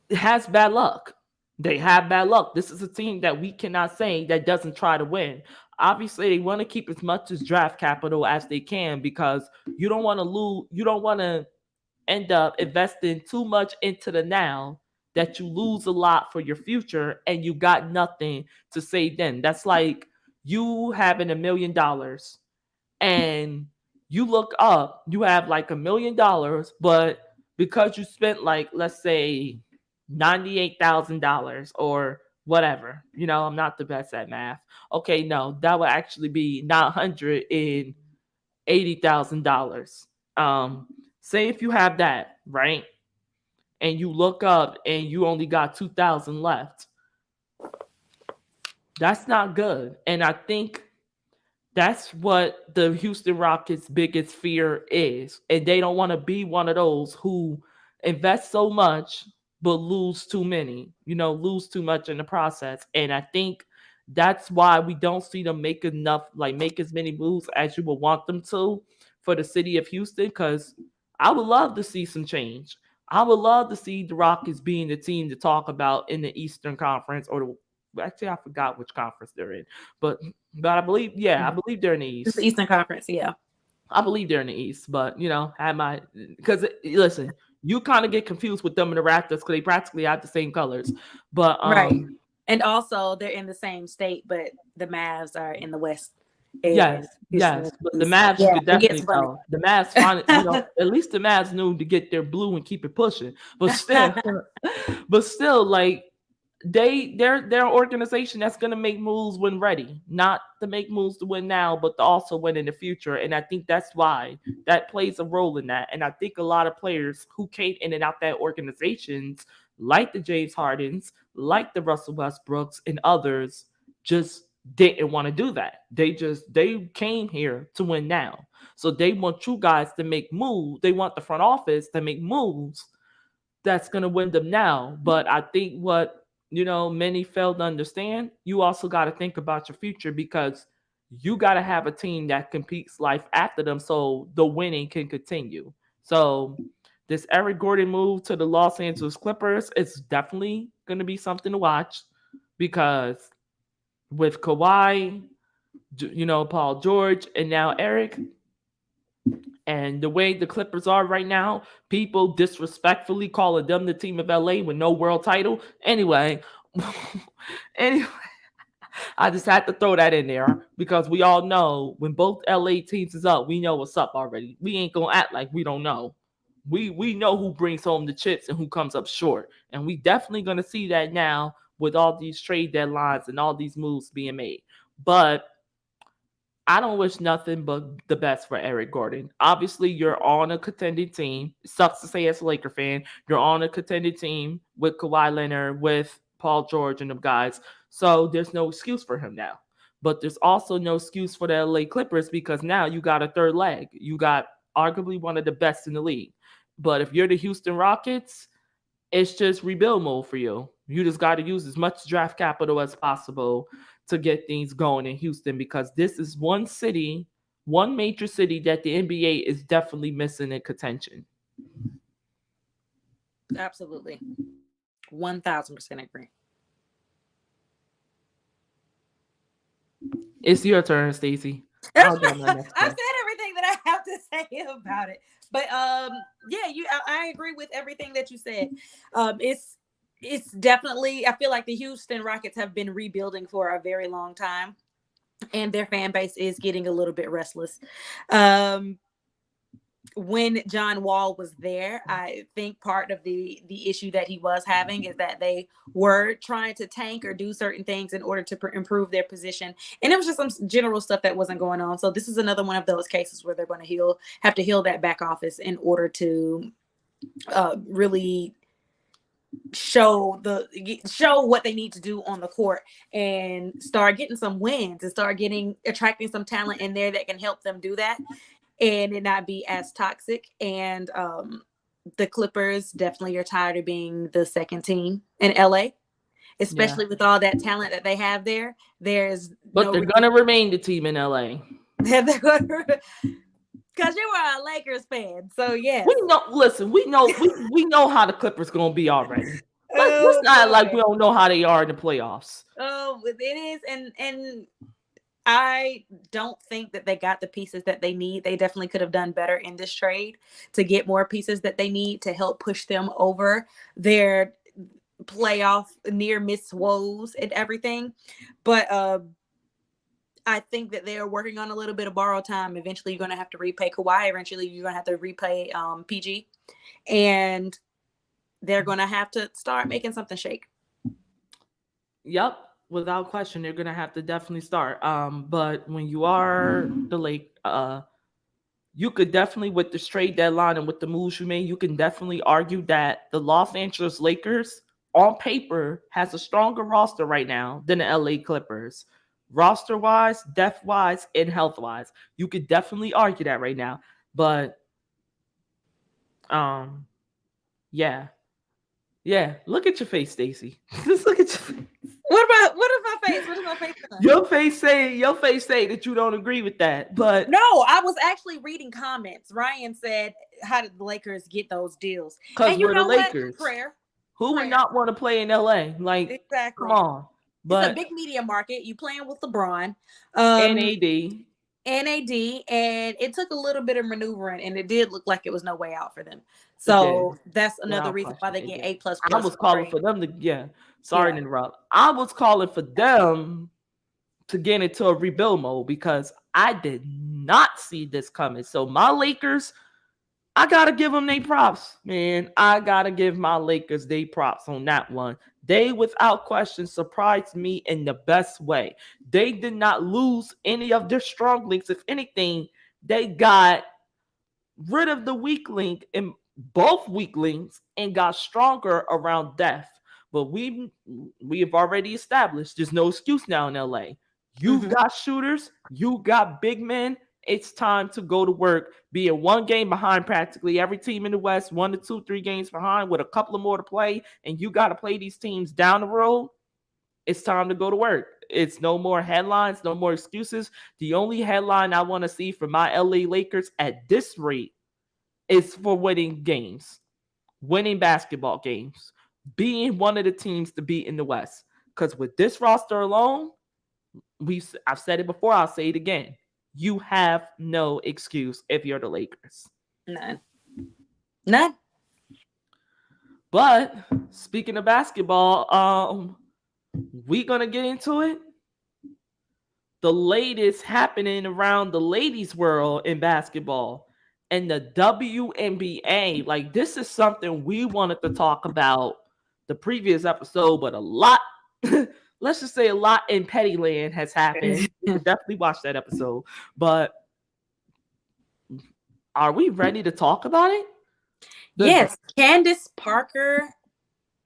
has bad luck. They have bad luck. This is a team that we cannot say that doesn't try to win. Obviously, they want to keep as much as draft capital as they can, because you don't want to lose. You don't want to end up investing too much into the now that you lose a lot for your future and you got nothing to save then. That's like you having $1 million and you look up, you have like $1 million, but because you spent, like, let's say $98,000 or whatever, I'm not the best at math. Okay, no, that would actually be $980,000. Say if you have that, right? And you look up and you only got 2,000 left. That's not good. And I think that's what the Houston Rockets' biggest fear is. And they don't want to be one of those who invest so much but lose too many, lose too much in the process. And I think that's why we don't see them make as many moves as you would want them to for the city of Houston, because I would love to see some change. I would love to see the Rockets being the team to talk about in the Eastern Conference, or actually I forgot which conference they're in, but I believe, I believe they're in the East. It's the Eastern Conference, yeah. I believe they're in the East, but had my because listen, you kind of get confused with them and the Raptors because they practically have the same colors. But Right. And also they're in the same state, but the Mavs are in the West. yes, And yes, but the Mavs you could it gets definitely funny. tell. The Mavs finally, at least the Mavs knew to get their blue and keep it pushing. But still, like they're an organization that's going to make moves when ready, not to make moves to win now, but to also win in the future. And I think that's why that plays a role in that. And I think a lot of players who came in and out that organizations, like the James Hardens, like the Russell Westbrooks and others, just didn't want to do that. They came here to win now. So they want you guys to make moves. They want the front office to make moves that's going to win them now. But I think what many fail to understand, you also got to think about your future because you got to have a team that competes life after them so the winning can continue. So this Eric Gordon move to the Los Angeles Clippers, it's definitely going to be something to watch because with Kawhi, Paul George, and now Eric, and the way the Clippers are right now, people disrespectfully calling them the team of LA with no world title. Anyway, I just had to throw that in there because we all know when both LA teams is up, we know what's up already. We ain't gonna act like we don't know. We know who brings home the chips and who comes up short. And we definitely gonna see that now with all these trade deadlines and all these moves being made. But I don't wish nothing but the best for Eric Gordon. Obviously, you're on a contending team. It sucks to say as a Laker fan, you're on a contending team with Kawhi Leonard, with Paul George and them guys. So there's no excuse for him now. But there's also no excuse for the LA Clippers because now you got a third leg. You got arguably one of the best in the league. But if you're the Houston Rockets, it's just rebuild mode for you. You just got to use as much draft capital as possible to get things going in Houston because this is one city, one major city that the NBA is definitely missing in contention. Absolutely. 1000% agree. It's your turn, Stacey. I've said everything that I have to say about it. But I agree with everything that you said. It's definitely, I feel like the Houston Rockets have been rebuilding for a very long time, and their fan base is getting a little bit restless. When John Wall was there, I think part of the issue that he was having is that they were trying to tank or do certain things in order to improve their position. And it was just some general stuff that wasn't going on. So this is another one of those cases where they're going to have to heal that back office in order to really show what they need to do on the court and start getting some wins and start attracting some talent in there that can help them do that and it not be as toxic. And the Clippers definitely are tired of being the second team in LA, especially with all that talent that they have there. They're gonna remain the team in LA. Because you were a Lakers fan, so yes. We know. Listen, we know how the Clippers gonna be already. Let's not like we don't know how they are in the playoffs. Oh, it is, and I don't think that they got the pieces that they need. They definitely could have done better in this trade to get more pieces that they need to help push them over their playoff near miss woes and everything. But I think that they're working on a little bit of borrowed time. Eventually, you're going to have to repay Kawhi. Eventually, you're going to have to repay PG. And they're going to have to start making something shake. Yep. Without question, they're going to have to definitely start. But when you are the Lake, you could definitely, with the trade deadline and with the moves you made, you can definitely argue that the Los Angeles Lakers, on paper, has a stronger roster right now than the LA Clippers. Roster-wise, depth-wise, and health-wise. You could definitely argue that right now. But, yeah. Look at your face, Stacey. Just look at your face. What about my face? What is my face doing? Your face say that you don't agree with that. But no, I was actually reading comments. Ryan said, "How did the Lakers get those deals?" Because we're the Lakers. Who would not want to play in LA? Like, exactly. Come on. But it's a big media market. You playing with LeBron and AD. NAD, and it took a little bit of maneuvering, and it did look like it was no way out for them. It did. So that's another Without reason why question, they it get did. A++ I was calling grade. for them to, sorry Yeah. to interrupt. I was calling for them to get into a rebuild mode because I did not see this coming. So my Lakers, I gotta give them their props, man. I gotta give my Lakers their props on that one. They, without question, surprised me in the best way. They did not lose any of their strong links. If anything, they got rid of the weak link in both weak links and got stronger around depth. But we have already established there's no excuse now in LA. You got shooters, you got big men. It's time to go to work. Be it one game behind practically every team in the West, 1 to 2, 3 games behind with a couple of more to play, and you got to play these teams down the road. It's time to go to work. It's no more headlines, no more excuses. The only headline I want to see for my LA Lakers at this rate is for winning games, winning basketball games, being one of the teams to beat in the West. Because with this roster alone, I've said it before, I'll say it again. You have no excuse if you're the Lakers. None. But speaking of basketball, we gonna get into it. The latest happening around the ladies' world in basketball and the WNBA. Like, this is something we wanted to talk about the previous episode, but a lot, let's just say a lot in Pettyland has happened. You can definitely watch that episode. But are we ready to talk about it? Yes, Candace Parker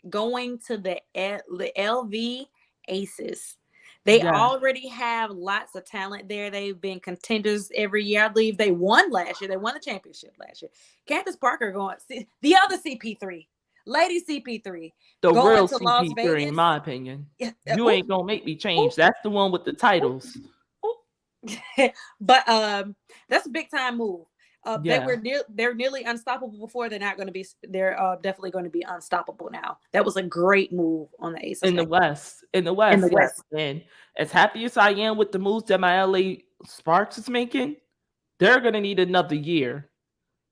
going to the LV Aces. They already have lots of talent there. They've been contenders every year. I believe they won last year. They won the championship last year. Candace Parker going, the other CP3, Lady CP3. The going real to Las CP3, Vegas. in my opinion. You ain't going to make me change. That's the one with the titles. But that's a big time move. They're nearly unstoppable before. They're not going to be. They're definitely going to be unstoppable now. That was a great move on the Aces in the West. In the West, yes. And as happy as I am with the moves that my LA Sparks is making, they're going to need another year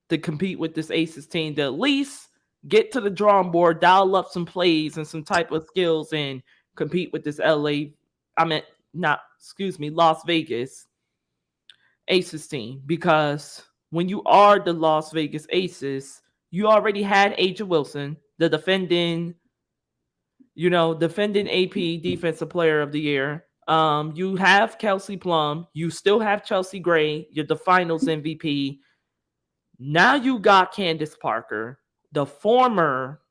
to compete with this Aces team to at least get to the drawing board, dial up some plays and some type of skills, and compete with this Las Vegas Aces team. Because when you are the Las Vegas Aces, you already had Aja Wilson, the defending AP Defensive Player of the Year. You have Kelsey Plum. You still have Chelsea Gray, you're the Finals MVP. Now you got Candace Parker, the former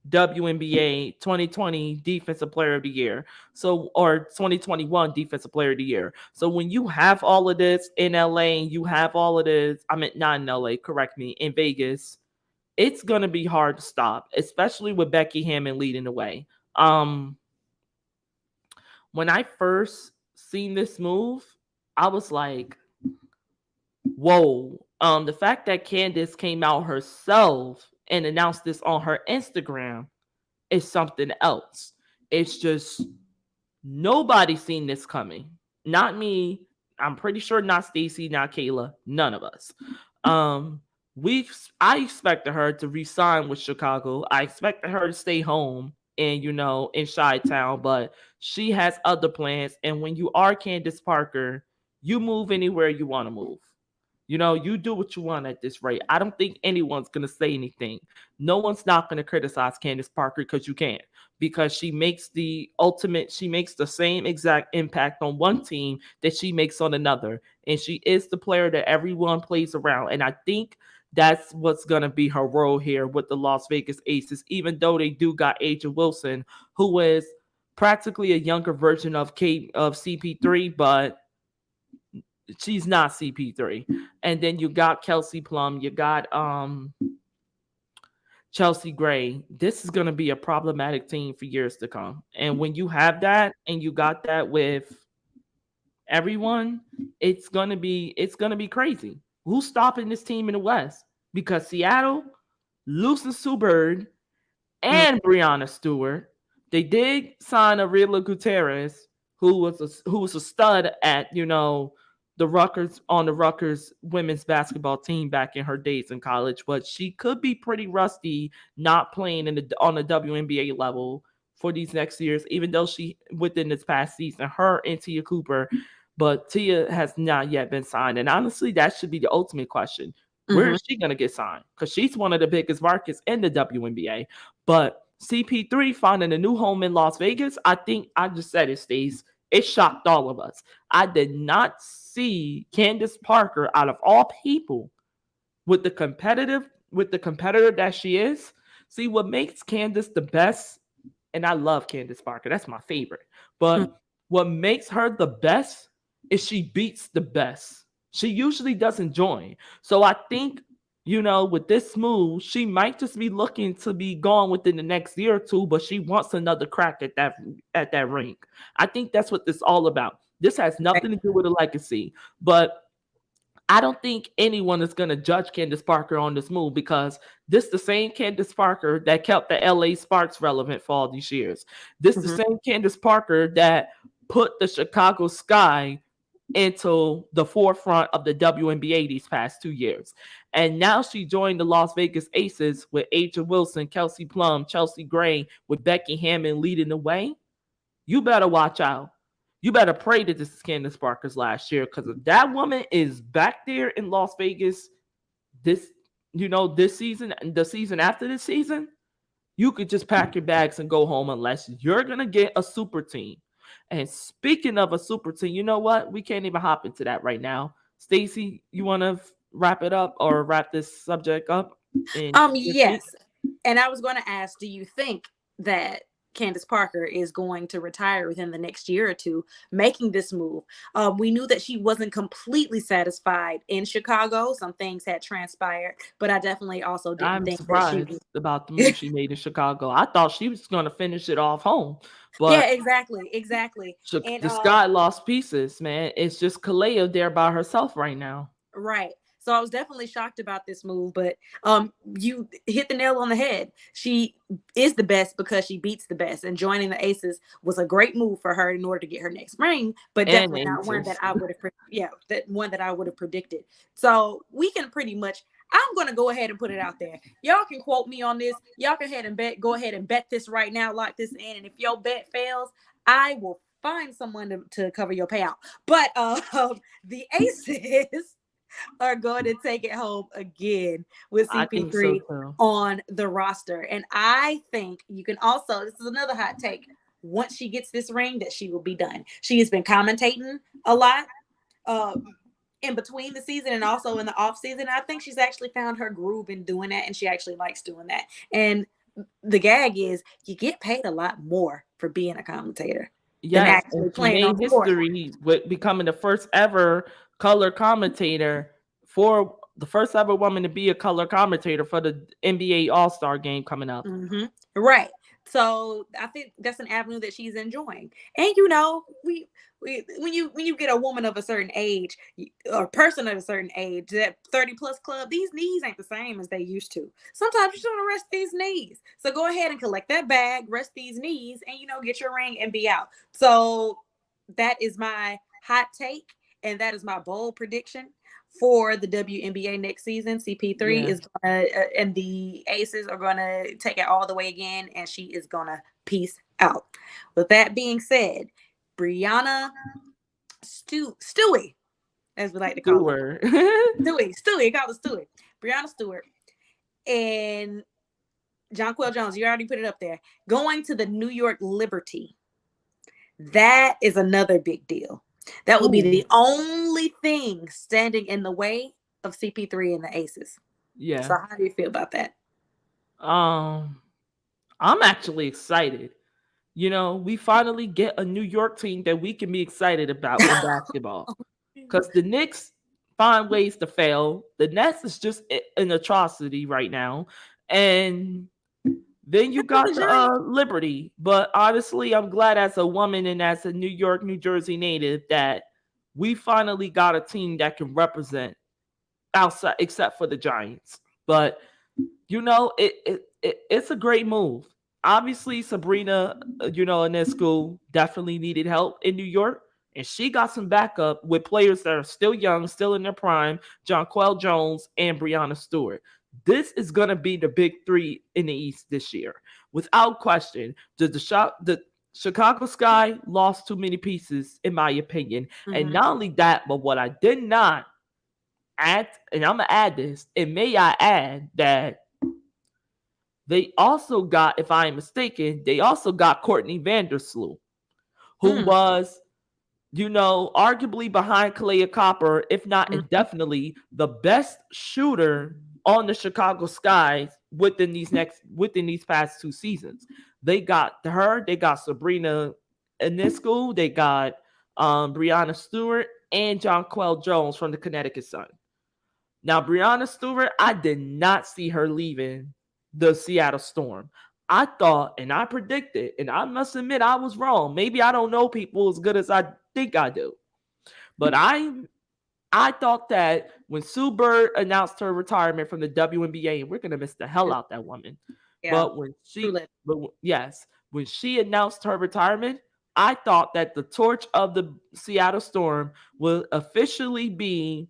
WNBA 2020 Defensive Player of the Year, or 2021 Defensive Player of the Year. So when you have all of this in LA, you have all of this, not in LA, correct me, in Vegas, it's gonna be hard to stop, especially with Becky Hammond leading the way. When I first seen this move, I was like, whoa. The fact that Candace came out herself and announced this on her Instagram is something else. It's just nobody seen this coming. Not me. I'm pretty sure not Stacy, not Kayla, none of us. I expected her to re-sign with Chicago. I expected her to stay home and in Chi-Town, but she has other plans. And when you are Candace Parker, you move anywhere you want to move. You do what you want at this rate. I don't think anyone's going to say anything. No one's not going to criticize Candace Parker because you can't. Because she makes the same exact impact on one team that she makes on another. And she is the player that everyone plays around. And I think that's what's going to be her role here with the Las Vegas Aces, even though they do got Aja Wilson, who is practically a younger version of CP3, but she's not CP3. And then you got Kelsey Plum, you got Chelsea Gray. This is going to be a problematic team for years to come. And when you have that and you got that with everyone, it's going to be crazy. Who's stopping this team in the West? Because Seattle, Lucy Subird, and Breanna Stewart, they did sign Ariela Gutierrez, who was a stud at, the Rutgers women's basketball team back in her days in college, but she could be pretty rusty not playing on the WNBA level for these next years, even though she within this past season, her and Tia Cooper, but Tia has not yet been signed. And honestly, that should be the ultimate question. Where is she gonna get signed? Because she's one of the biggest markets in the WNBA. But CP3 finding a new home in Las Vegas, I think I just said it, Stace. It shocked all of us. I did not see Candace Parker, out of all people, with the competitor that she is. See, what makes Candace the best, and I love Candace Parker, that's my favorite. But what makes her the best is she beats the best. She usually doesn't join. So I think, with this move, she might just be looking to be gone within the next year or two, but she wants another crack at that ring. I think that's what this is all about. This has nothing to do with a legacy, but I don't think anyone is going to judge Candace Parker on this move, because this is the same Candace Parker that kept the LA Sparks relevant for all these years. This is the same Candace Parker that put the Chicago Sky into the forefront of the WNBA these past 2 years. And now she joined the Las Vegas Aces with Aja Wilson, Kelsey Plum, Chelsea Gray, with Becky Hammond leading the way. You better watch out. You better pray that this is Candace Parker's last year, because if that woman is back there in Las Vegas this season and the season after this season, you could just pack your bags and go home, unless you're going to get a super team. And speaking of a super team, you know what? We can't even hop into that right now. Stacey, you want to wrap it up or wrap this subject up? Yes. And I was going to ask, do you think that Candace Parker is going to retire within the next year or two, making this move? We knew that she wasn't completely satisfied in Chicago. Some things had transpired, but I definitely also didn't think surprised that she was about the move she made in Chicago. I thought she was going to finish it off home. But yeah, exactly. And the Sky lost pieces, man. It's just Kalea there by herself right now. Right. So I was definitely shocked about this move, but you hit the nail on the head. She is the best because she beats the best, and joining the Aces was a great move for her in order to get her next ring, but definitely not one that I would have predicted. So we can pretty much, I'm going to go ahead and put it out there. Y'all can quote me on this. Y'all can go ahead and bet this right now, lock this in, and if your bet fails, I will find someone to cover your payout. But the Aces are going to take it home again with CP3 on the roster. And I think you can also, this is another hot take, once she gets this ring, that she will be done. She has been commentating a lot in between the season and also in the off season. I think she's actually found her groove in doing that, and she actually likes doing that. And the gag is you get paid a lot more for being a commentator. Yes, and she made history with becoming the first ever color commentator, for the first ever woman to be a color commentator for the NBA All-Star game coming up. Right. So I think that's an avenue that she's enjoying. And when you get a woman of a certain age or person of a certain age, that 30 plus club, these knees ain't the same as they used to. Sometimes you just want to rest these knees. So go ahead and collect that bag, rest these knees, and get your ring and be out. So that is my hot take, and that is my bold prediction for the WNBA next season. CP3 is gonna and the Aces are gonna take it all the way again, and she is gonna peace out. With that being said, Breanna Stewart, as we like to call her, Stewie, call her Stewie. Breanna Stewart and Jonquel Jones. You already put it up there. Going to the New York Liberty. That is another big deal. That will be the only thing standing in the way of CP3 and the Aces. Yeah. So how do you feel about that? I'm actually excited. We finally get a New York team that we can be excited about in basketball. Because the Knicks find ways to fail. The Nets is just an atrocity right now. And then you got Liberty. But honestly, I'm glad as a woman and as a New York, New Jersey native that we finally got a team that can represent outside, except for the Giants. But, it's a great move. Obviously, Sabrina, Ionescu definitely needed help in New York. And she got some backup with players that are still young, still in their prime, Jonquel Jones and Breanna Stewart. This is going to be the big three in the East this year. Without question, the Chicago Sky lost too many pieces, in my opinion. And not only that, but what I did not add, and I'm going to add this, and may I add that they also got, if I am mistaken, they also got Courtney Vandersloot, who was, arguably behind Kalea Copper, if not indefinitely, the best shooter on the Chicago Sky within these past 2 seasons. They got her, they got Sabrina Ionescu, they got Breanna Stewart, and Jonquel Jones from the Connecticut Sun. Now, Breanna Stewart, I did not see her leaving the Seattle Storm. I thought, and I predicted, and I must admit I was wrong. Maybe I don't know people as good as I think I do. But I thought that when Sue Bird announced her retirement from the WNBA, and we're going to miss the hell out that woman. Yeah, but when she announced her retirement, I thought that the torch of the Seattle Storm will officially be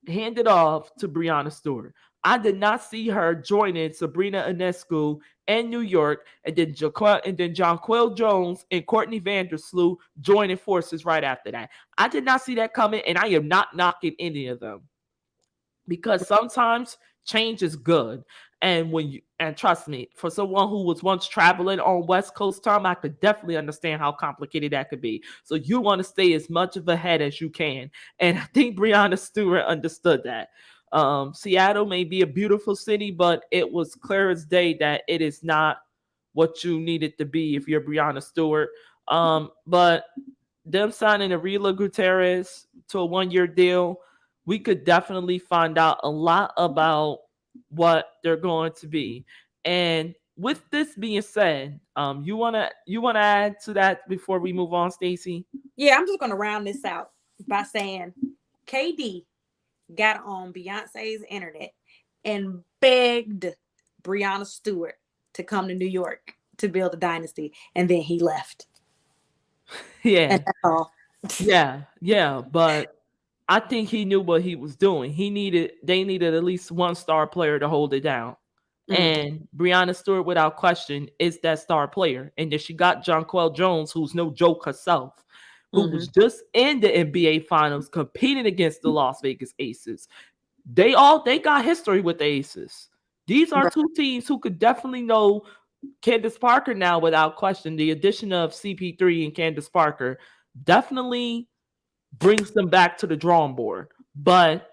handed off to Breanna Stewart. I did not see her joining Sabrina Ionescu and New York, and then Jonquel Jones and Courtney Vandersloot joining forces right after that. I did not see that coming, and I am not knocking any of them, because sometimes change is good. And trust me, for someone who was once traveling on West Coast time, I could definitely understand how complicated that could be. So you want to stay as much of ahead as you can. And I think Breanna Stewart understood that. Seattle may be a beautiful city, but it was clear as day that it is not what you need it to be if you're Breanna Stewart. But them signing Arila Gutierrez to a 1-year deal, we could definitely find out a lot about what they're going to be. And with this being said, you wanna add to that before we move on, Stacey? Yeah, I'm just gonna round this out by saying KD got on Beyonce's internet and begged Breanna Stewart to come to New York to build a dynasty, and then he left. Yeah. And that's all. Yeah, but I think he knew what he was doing. They needed at least one star player to hold it down. And Breanna Stewart, without question, is that star player. And then she got Jonquel Jones, who's no joke herself, who was just in the NBA Finals competing against the Las Vegas Aces. They got history with the Aces. These are two teams who could definitely know Candace Parker now, without question. The addition of CP3 and Candace Parker definitely brings them back to the drawing board. But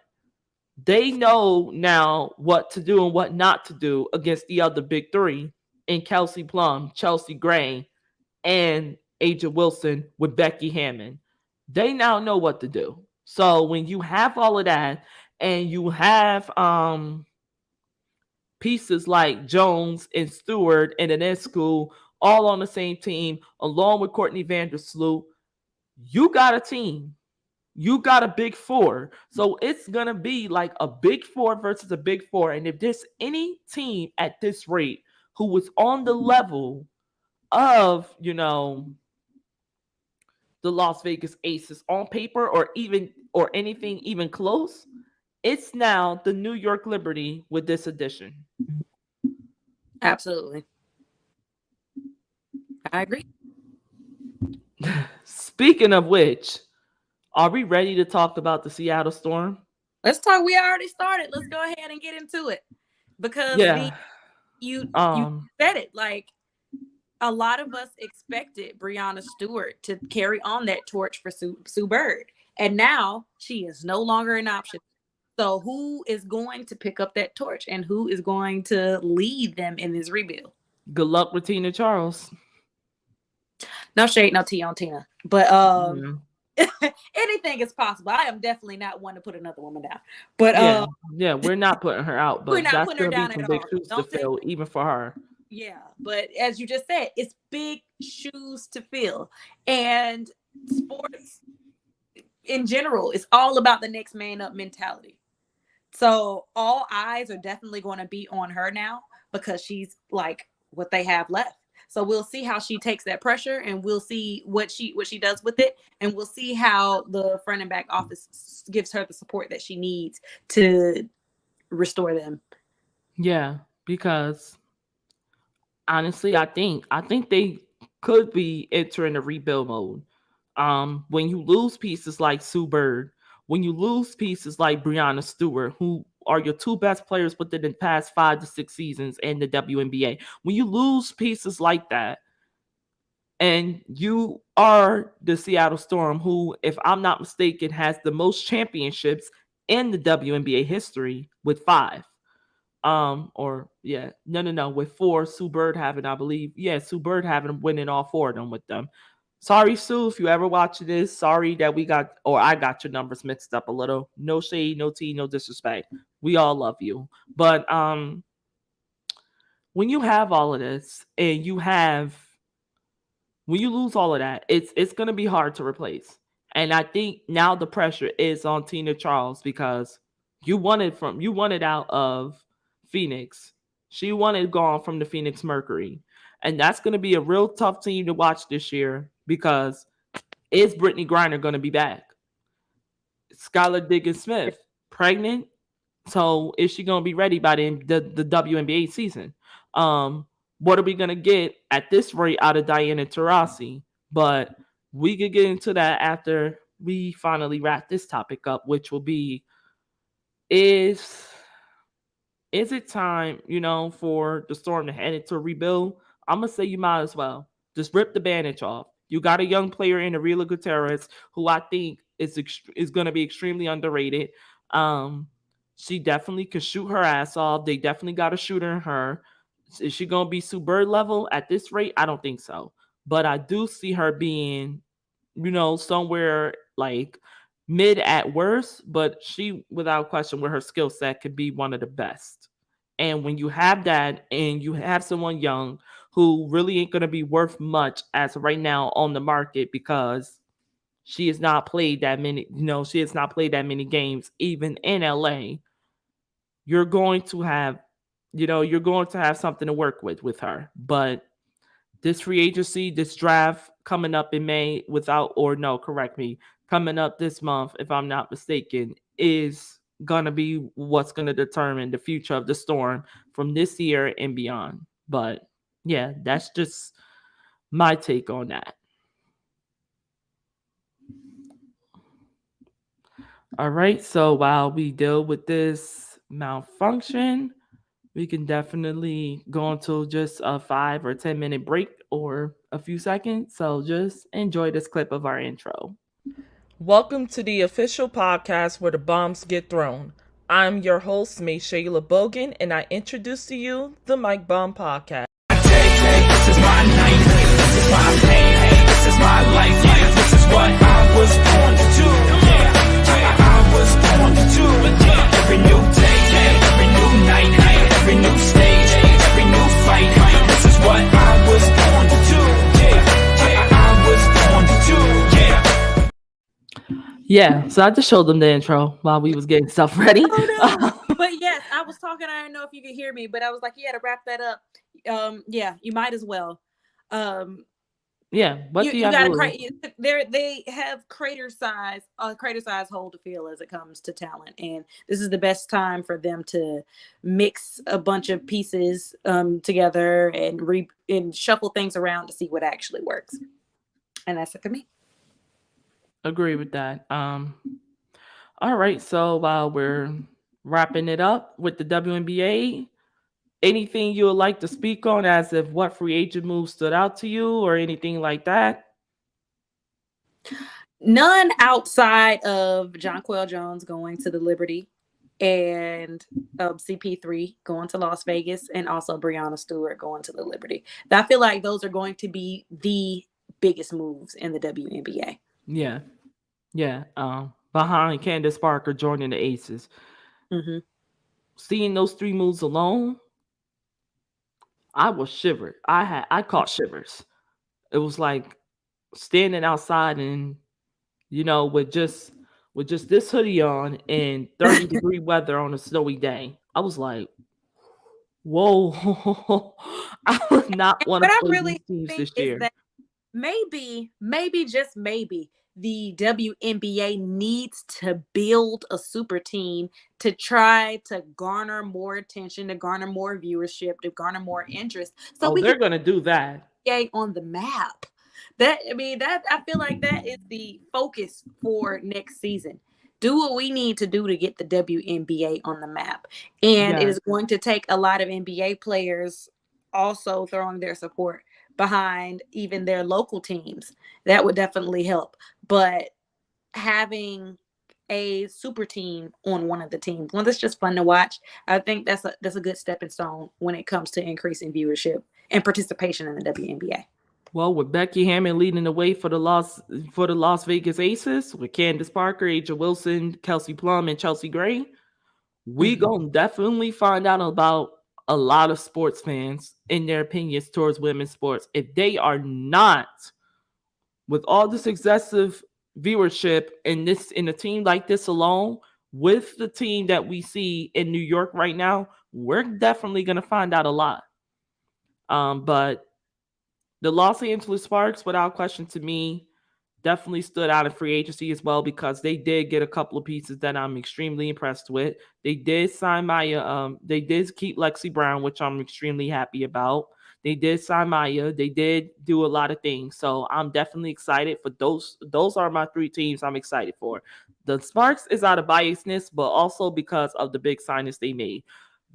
they know now what to do and what not to do against the other big three in Kelsey Plum, Chelsea Gray, and Aja Wilson with Becky Hammond. They now know what to do. So when you have all of that, and you have pieces like Jones and Stewart and Ionescu all on the same team, along with Courtney Vandersloot, you got a team. You got a big four. So it's going to be like a big four versus a big four. And if there's any team at this rate who was on the level of, the Las Vegas Aces on paper or anything even close, it's now the New York Liberty with this addition. Absolutely. I agree. Speaking of which, are we ready to talk about the Seattle Storm? Let's talk. We already started. Let's go ahead and get into it. Because you said it. Like, a lot of us expected Breanna Stewart to carry on that torch for Sue Bird. And now she is no longer an option. So who is going to pick up that torch, and who is going to lead them in this rebuild? Good luck with Tina Charles. No shade, no tea on Tina. But anything is possible. I am definitely not one to put another woman down. But we're not putting her out. But we're not putting her down at all. Big shoes to fill, even for her. Yeah, but as you just said, it's big shoes to fill, and sports in general is all about the next man up mentality. So all eyes are definitely going to be on her now, because she's like what they have left. So we'll see how she takes that pressure, and we'll see what she does with it, and we'll see how the front and back office gives her the support that she needs to restore them. Yeah, because honestly, I think they could be entering a rebuild mode. When you lose pieces like Sue Bird, when you lose pieces like Breanna Stewart, who are your two best players within the past 5 to 6 seasons in the WNBA, when you lose pieces like that, and you are the Seattle Storm, who, if I'm not mistaken, has the most championships in the WNBA history with 5. Or yeah, no, with 4. Sue Bird having, I believe, yeah, Sue Bird having winning all 4 of them with them. Sorry, Sue, if you ever watch this. Sorry that we got, or I got your numbers mixed up a little. No shade, no tea, no disrespect. We all love you. But when you have all of this, and when you lose all of that, it's gonna be hard to replace. And I think now the pressure is on Tina Charles, because you wanted out of Phoenix. She wanted gone from the Phoenix Mercury. And that's gonna be a real tough team to watch this year, because is Brittany Griner gonna be back? Skylar Diggins Smith, pregnant. So is she gonna be ready by the WNBA season? Um, what are we gonna get at this rate out of Diana Taurasi? But we could get into that after we finally wrap this topic up, which will be, is is it time, for the Storm to head into a rebuild? I'm gonna say you might as well just rip the bandage off. You got a young player in Ariela Gutierrez, who I think is going to be extremely underrated. Um, she definitely can shoot her ass off. They definitely got a shooter in her. Is she going to be Sue Bird level at this rate? I don't think so. But I do see her being, somewhere like mid at worst, but she, without question, with her skill set, could be one of the best. And when you have that, and you have someone young who really ain't going to be worth much as of right now on the market, because she has not played that many, she has not played that many games, even in LA, you're going to have, something to work with her. But this free agency, this draft coming up in May, correct me, coming up this month, if I'm not mistaken, is gonna be what's gonna determine the future of the Storm from this year and beyond. But yeah, that's just my take on that. All right, so while we deal with this malfunction, we can definitely go into just a 5 or 10 minute break, or a few seconds. So just enjoy this clip of our intro. Welcome to the official podcast where the bombs get thrown. I'm your host, May Shayla Bogan, and I introduce to you the Mike Bomb Podcast. This is my night, this is my pain, this is my life, yeah, this is what I was born to do, yeah, I was born to do, yeah, every new day, yeah, every new night, every new stage, every new fight, this is what I was born to do, yeah, I was born to do, yeah. Yeah, so I just showed them the intro while we was getting stuff ready. Oh, no. But yes, I was talking. I don't know if you could hear me, but I was like, yeah, to wrap that up. Yeah, you might as well. Yeah, what you gotta they have crater size hole to fill as it comes to talent, and this is the best time for them to mix a bunch of pieces together and shuffle things around to see what actually works. And that's it for me. Agree with that. All right, so while we're wrapping it up with the WNBA, anything you would like to speak on, as if what free agent moves stood out to you or anything like that? None outside of Jonquel Jones going to the Liberty, and CP3 going to Las Vegas, and also Breanna Stewart going to the Liberty. I feel like those are going to be the biggest moves in the WNBA. Yeah. Behind Candace Parker joining the Aces. Mm-hmm. Seeing those 3 moves alone, I was shivered. I caught shivers. It was like standing outside and with just this hoodie on and 30-degree weather on a snowy day. I was like, Whoa. I would not want What to I play these really teams think this is year. that maybe, just maybe, the WNBA needs to build a super team to try to garner more attention, to garner more viewership, to garner more interest, so Oh, we can they're going to do that. stay on the map. That I feel like that is the focus for next season. Do what we need to do to get the WNBA on the map. And it Yeah. is going to take a lot of NBA players also throwing their support behind even their local teams. That would definitely help. But having a super team on one of the teams, one that's just fun to watch, I think that's a good stepping stone when it comes to increasing viewership and participation in the WNBA. Well, with Becky Hammond leading the way for the Las Vegas Aces, with Candace Parker, Aja Wilson, Kelsey Plum, and Chelsea Gray, we gonna definitely find out about a lot of sports fans in their opinions towards women's sports. If they are not, with all this excessive viewership in a team like this alone, with the team that we see in New York right now, we're definitely gonna find out a lot. But the Los Angeles Sparks, without question, to me, definitely stood out in free agency as well because they did get a couple of pieces that I'm extremely impressed with. They did sign Maya. They did keep Lexi Brown, which I'm extremely happy about. They did sign Maya. They did do a lot of things. So I'm definitely excited for those. Those are my three teams I'm excited for. The Sparks is out of biasness, but also because of the big signings they made.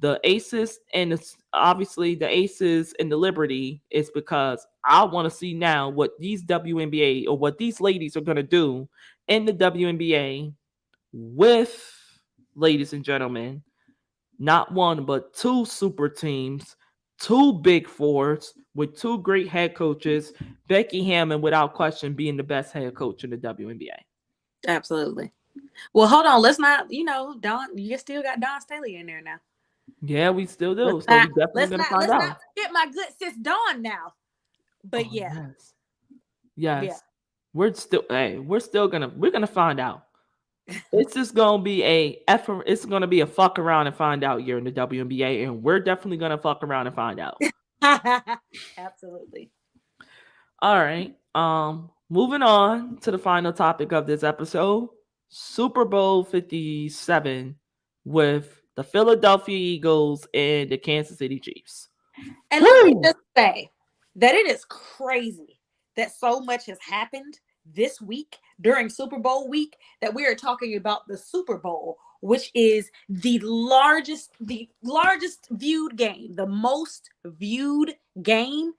The Aces and obviously the Aces and the Liberty is because I want to see now what these WNBA or what these ladies are going to do in the WNBA with, ladies and gentlemen, not one but two super teams, two big fours with two great head coaches. Becky Hammond, without question, being the best head coach in the WNBA. Absolutely. Well, hold on. Let's not, Don, you still got Don Staley in there now. Yeah, we still do. Let's So we not definitely gonna find let's out. not forget my good sis Dawn now. But Oh, yeah. Yes. Yeah. We're gonna find out. It's just gonna be a effort. It's gonna be a fuck around and find out year in the WNBA, and we're definitely gonna fuck around and find out. Absolutely. All right. Moving on to the final topic of this episode, Super Bowl 57 with the Philadelphia Eagles and the Kansas City Chiefs. And let me just say that it is crazy that so much has happened this week during Super Bowl week that we are talking about the Super Bowl, which is the largest viewed game, the most viewed game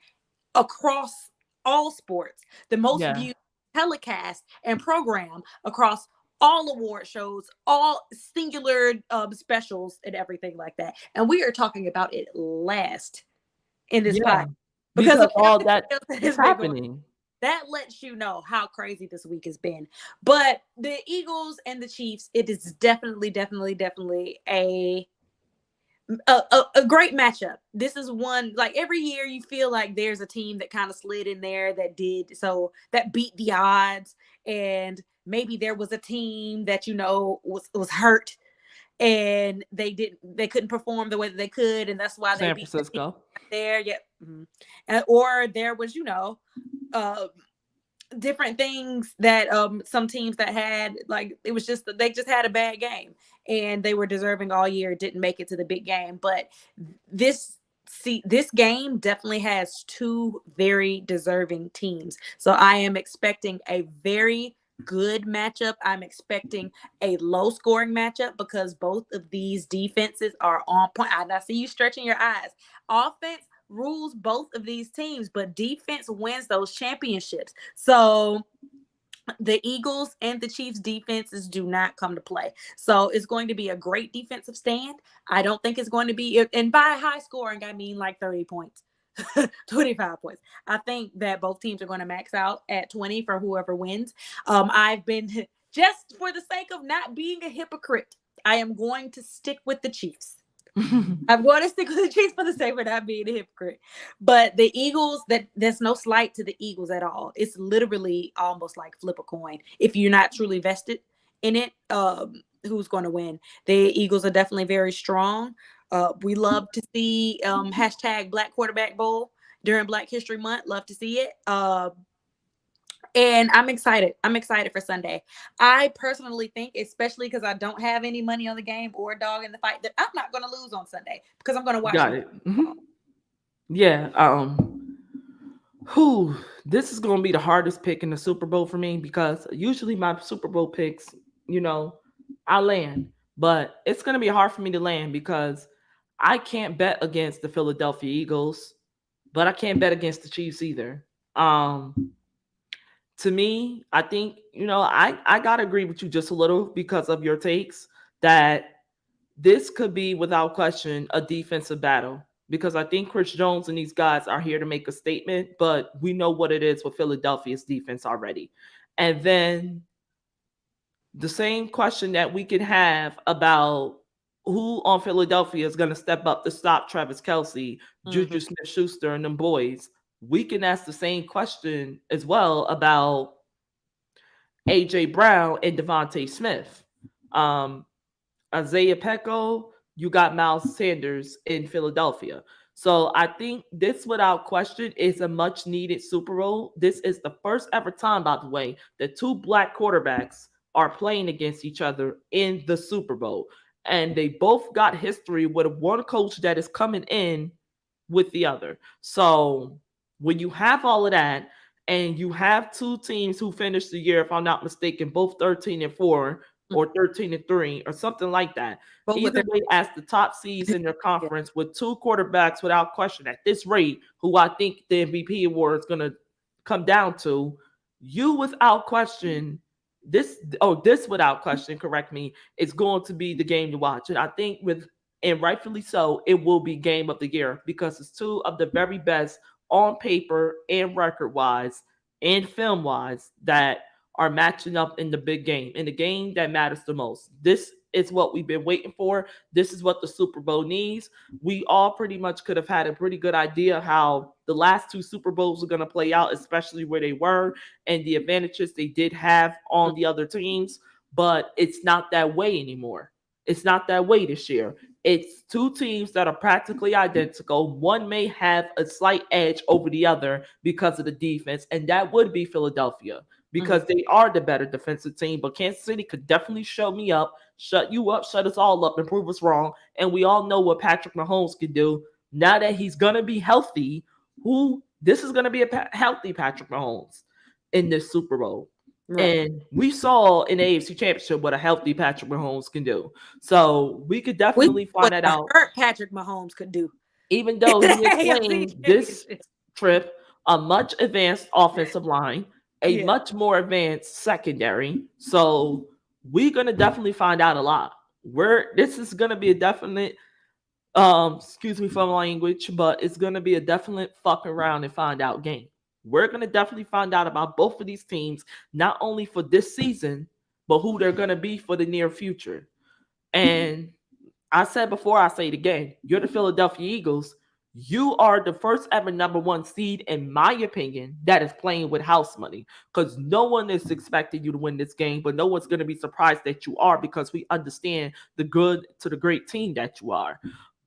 across all sports, the most viewed telecast and program across all award shows, all singular specials and everything like that. And we are talking about it last in this podcast because of all that is has been going. happening. That lets you know how crazy this week has been. But the Eagles and the Chiefs, it is definitely a great matchup. This is one, like every year you feel like there's a team that kind of slid in there that beat the odds, and maybe there was a team that was hurt and they couldn't perform the way that they could, and that's why they San beat Francisco there. Yeah. Or there was different things that some teams that had, like, it was just they just had a bad game and they were deserving all year, didn't make it to the big game. But this game definitely has two very deserving teams, so I am expecting a very good matchup. I'm expecting a low scoring matchup because both of these defenses are on point. I see you stretching your eyes. Offense rules both of these teams, but defense wins those championships. So the Eagles and the Chiefs defenses do not come to play. So it's going to be a great defensive stand. I don't think it's going to be, and by high scoring, I mean like 30 points. 25 points. I think that both teams are going to max out at 20 for whoever wins. I've been, just for the sake of not being a hypocrite, I am going to stick with the Chiefs. I'm going to stick with the Chiefs for the sake of not being a hypocrite. But the Eagles, there's no slight to the Eagles at all. It's literally almost like flip a coin. If you're not truly vested in it, who's going to win? The Eagles are definitely very strong. We love to see hashtag Black Quarterback Bowl during Black History Month. Love to see it. And I'm excited. I'm excited for Sunday. I personally think, especially because I don't have any money on the game or a dog in the fight, that I'm not going to lose on Sunday because I'm going to watch. Got it. Yeah. Who this is going to be the hardest pick in the Super Bowl for me because usually my Super Bowl picks, I land, but it's going to be hard for me to land because I can't bet against the Philadelphia Eagles, but I can't bet against the Chiefs either. To me, I think, I got to agree with you just a little because of your takes that this could be without question a defensive battle because I think Chris Jones and these guys are here to make a statement, but we know what it is with Philadelphia's defense already. And then the same question that we could have about who on Philadelphia is going to step up to stop Travis Kelce, Juju Smith-Schuster, and them boys. We can ask the same question as well about A.J. Brown and Devontae Smith. Isaiah Pecco, you got Miles Sanders in Philadelphia. So I think this, without question, is a much-needed Super Bowl. This is the first ever time, by the way, that two black quarterbacks are playing against each other in the Super Bowl. And they both got history with one coach that is coming in with the other. So when you have all of that, and you have two teams who finished the year, if I'm not mistaken, both 13-4 or 13-3 or something like that. Either way, as the top seeds in their conference with two quarterbacks without question at this rate, who I think the MVP award is going to come down to, you without question, this without question, correct me, is going to be the game to watch. And I think and rightfully so, it will be game of the year because it's two of the very best on paper and record-wise and film-wise that are matching up in the big game, in the game that matters the most. This is what we've been waiting for. This is what the Super Bowl needs. We all pretty much could have had a pretty good idea how the last two Super Bowls are going to play out, especially where they were and the advantages they did have on the other teams, but it's not that way anymore. It's not that way this year. It's two teams that are practically identical. One may have a slight edge over the other because of the defense, and that would be Philadelphia because they are the better defensive team. But Kansas City could definitely shut you up, shut us all up, and prove us wrong. And we all know what Patrick Mahomes can do. Now that he's going to be healthy, this is going to be a healthy Patrick Mahomes in this Super Bowl. Right. And we saw in the AFC Championship what a healthy Patrick Mahomes can do. So we could definitely find that out. Patrick Mahomes could do. Even though he is playing this trip a much advanced offensive line, a much more advanced secondary. So we're going to definitely find out a lot. This is going to be a definite, excuse me for my language, but it's going to be a definite fuck around and find out game. We're going to definitely find out about both of these teams, not only for this season, but who they're going to be for the near future. And I said before, I say it again, you're the Philadelphia Eagles. You are the first ever number one seed, in my opinion, that is playing with house money because no one is expecting you to win this game, but no one's going to be surprised that you are because we understand the good to the great team that you are.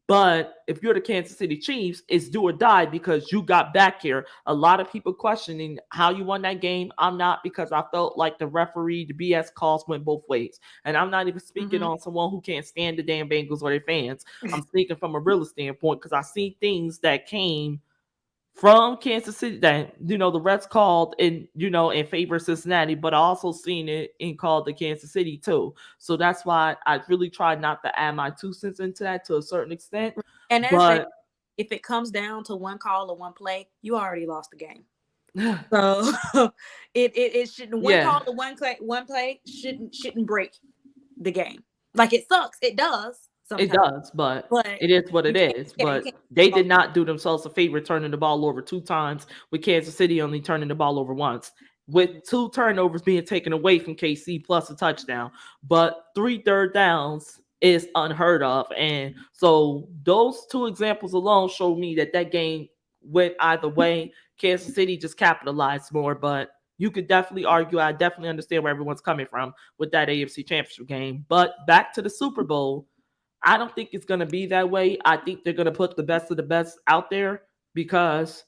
But if you're the Kansas City Chiefs, it's do or die because you got back here. A lot of people questioning how you won that game. I'm not, because I felt like the referee, the BS calls went both ways. And I'm not even speaking on someone who can't stand the damn Bengals or their fans. I'm speaking from a real standpoint because I see things that came from Kansas City that, the refs called in favor of Cincinnati, but I also seen it and called the Kansas City too. So that's why I really try not to add my 2 cents into that to a certain extent. And if it comes down to one call or one play, you already lost the game. So it shouldn't call or one play shouldn't break the game. Like, it sucks. It does. Sometimes. It does, but it is what it is. But they did not do themselves a favor turning the ball over 2 times, with Kansas City only turning the ball over once, with 2 turnovers being taken away from KC plus a touchdown. But 3 third downs is unheard of. And so those 2 examples alone show me that game went either way. Kansas City just capitalized more, but you could definitely argue. I definitely understand where everyone's coming from with that AFC Championship game. But back to the Super Bowl. I don't think it's going to be that way. I think they're going to put the best of the best out there because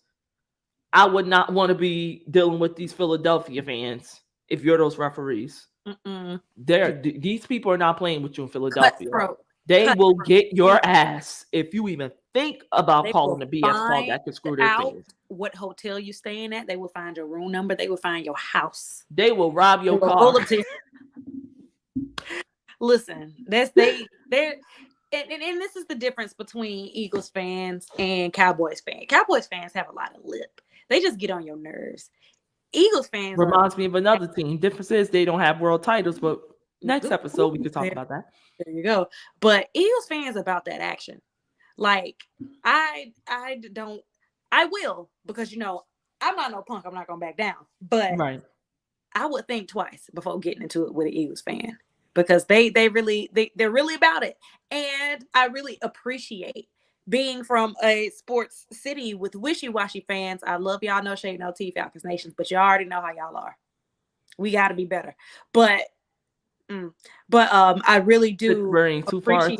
I would not want to be dealing with these Philadelphia fans if you're those referees. These people are not playing with you in Philadelphia. Cutthroat. They will get your ass if you even think about They calling will the BS call that could screw their out fans. what hotel you staying at. They will find your room number. They will find your house. They will rob your car. Listen, they're and this is the difference between Eagles fans and Cowboys fans. Cowboys fans have a lot of lip. They just get on your nerves. Eagles fans reminds me of another team. Difference is they don't have world titles, but next episode we can talk about that. There you go. But Eagles fans about that action. Like I will, because I'm not no punk. I'm not gonna back down. But right. I would think twice before getting into it with an Eagles fan, because they're really about it. And I really appreciate being from a sports city with wishy-washy fans. I love y'all. No shade, no tea, Falcons Nations, but you already know how y'all are. We got to be better. But I really do appreciate.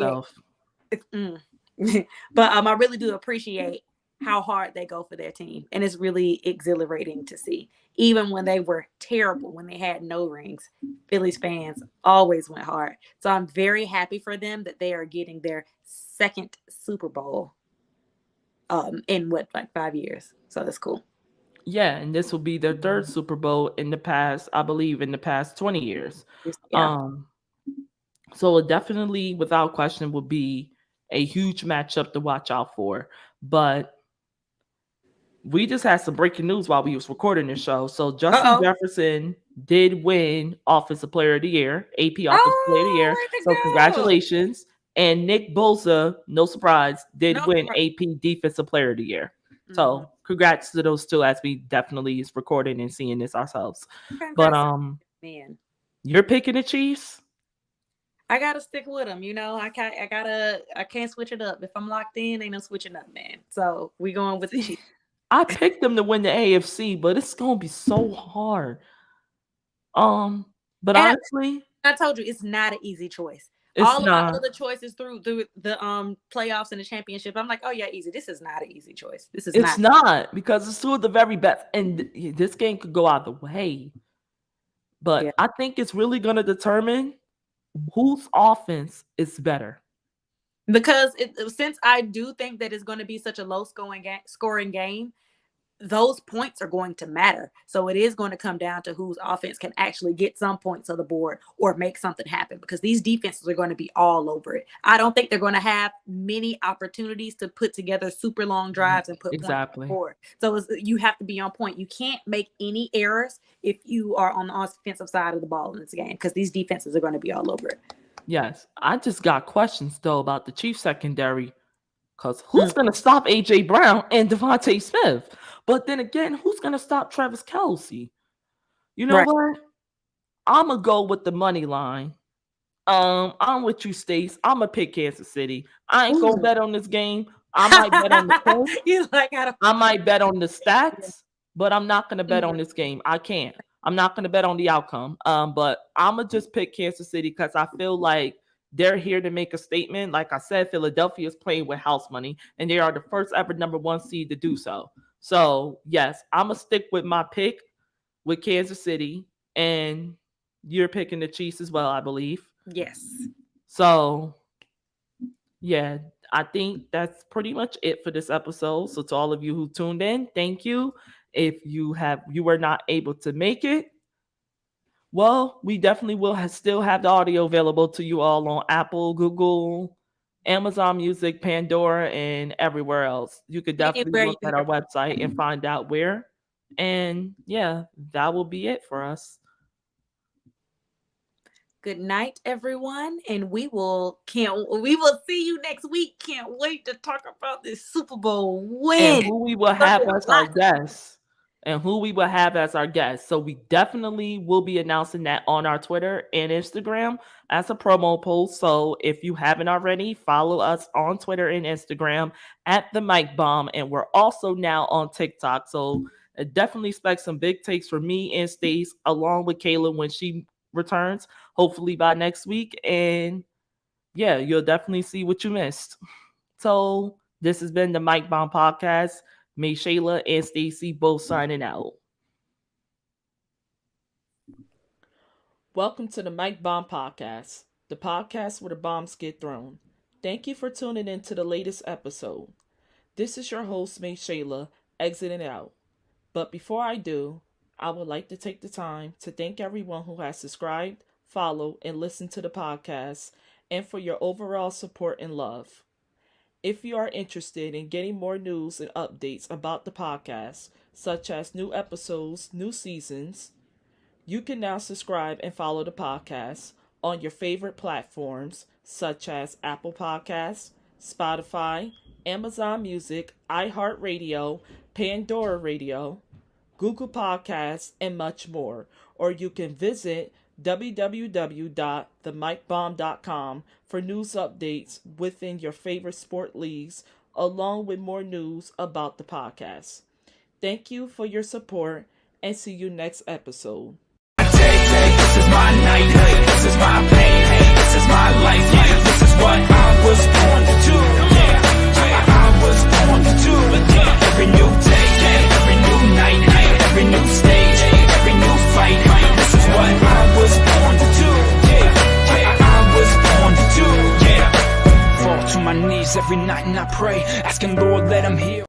But I really do appreciate how hard they go for their team, and it's really exhilarating to see. Even when they were terrible, when they had no rings, Phillies fans always went hard. So I'm very happy for them that they are getting their second Super Bowl in 5 years. So that's cool. Yeah, and this will be their third Super Bowl in the past 20 years. Yeah. So it definitely, without question, will be a huge matchup to watch out for. But we just had some breaking news while we was recording this show. So Justin Jefferson did win Offensive Player of the Year, AP Offensive Player of the Year. So congratulations. And Nick Bosa, no surprise, did win AP Defensive Player of the Year. Mm-hmm. So congrats to those two, as we definitely is recording and seeing this ourselves. But man, you're picking the Chiefs? I gotta stick with them, I can't switch it up. If I'm locked in, ain't no switching up, man. So we going with the Chiefs. I picked them to win the AFC, but it's gonna be so hard. But honestly, I told you it's not an easy choice. All of my other choices through the playoffs and the championship, I'm like, oh yeah, easy. This is not an easy choice. It's not, because it's two of the very best, and this game could go either way. But yeah. I think it's really gonna determine whose offense is better. Because since I do think that it's going to be such a low scoring game, those points are going to matter. So it is going to come down to whose offense can actually get some points on the board or make something happen, because these defenses are going to be all over it. I don't think they're going to have many opportunities to put together super long drives and put points on the board. So you have to be on point. You can't make any errors if you are on the offensive side of the ball in this game, because these defenses are going to be all over it. Yes, I just got questions though about the Chiefs secondary, because who's going to stop AJ Brown and Devontae Smith? But then again, who's going to stop Travis Kelce? You know what? I'm going to go with the money line. I'm with you, Stace. I'm going to pick Kansas City. I ain't going to bet on this game. I might bet on the points. I might bet on the stats, but I'm not going to bet on this game. I can't. I'm not going to bet on the outcome. But I'm going to just pick Kansas City because I feel like they're here to make a statement. Like I said, Philadelphia is playing with house money, and they are the first ever number 1 seed to do so. So, yes, I'm going to stick with my pick with Kansas City, and you're picking the Chiefs as well, I believe. Yes. So, yeah, I think that's pretty much it for this episode. So, to all of you who tuned in, thank you. If you were not able to make it, well, we definitely will still have the audio available to you all on Apple, Google, Amazon Music, Pandora, and everywhere else. You could definitely look at our website and find out where. And yeah, that will be it for us. Good night, everyone, and we will see you next week. Can't wait to talk about this Super Bowl win. And who we will have as our guests. So we definitely will be announcing that on our Twitter and Instagram as a promo post. So if you haven't already, follow us on Twitter and Instagram at the Mike Bomb. And we're also now on TikTok. So definitely expect some big takes from me and Stace, along with Kayla when she returns, hopefully by next week. And yeah, you'll definitely see what you missed. So this has been the Mike Bomb Podcast. May Shayla and Stacy both signing out. Welcome to the Mike Bomb Podcast, the podcast where the bombs get thrown. Thank you for tuning in to the latest episode. This is your host, May Shayla, exiting out. But before I do, I would like to take the time to thank everyone who has subscribed, followed, and listened to the podcast, and for your overall support and love. If you are interested in getting more news and updates about the podcast, such as new episodes, new seasons, you can now subscribe and follow the podcast on your favorite platforms such as Apple Podcasts, Spotify, Amazon Music, iHeartRadio, Pandora Radio, Google Podcasts, and much more. Or you can visit www.themikebomb.com for news updates within your favorite sport leagues, along with more news about the podcast. Thank you for your support, and see you next episode. This is my night, this is my pain, this is my life, this is what I was born to do, I was born to do, every new day, every new night, every new stage, every new fight, this is what I was born to do, I was born to do, fall to my knees every night and I pray, asking Lord let him heal.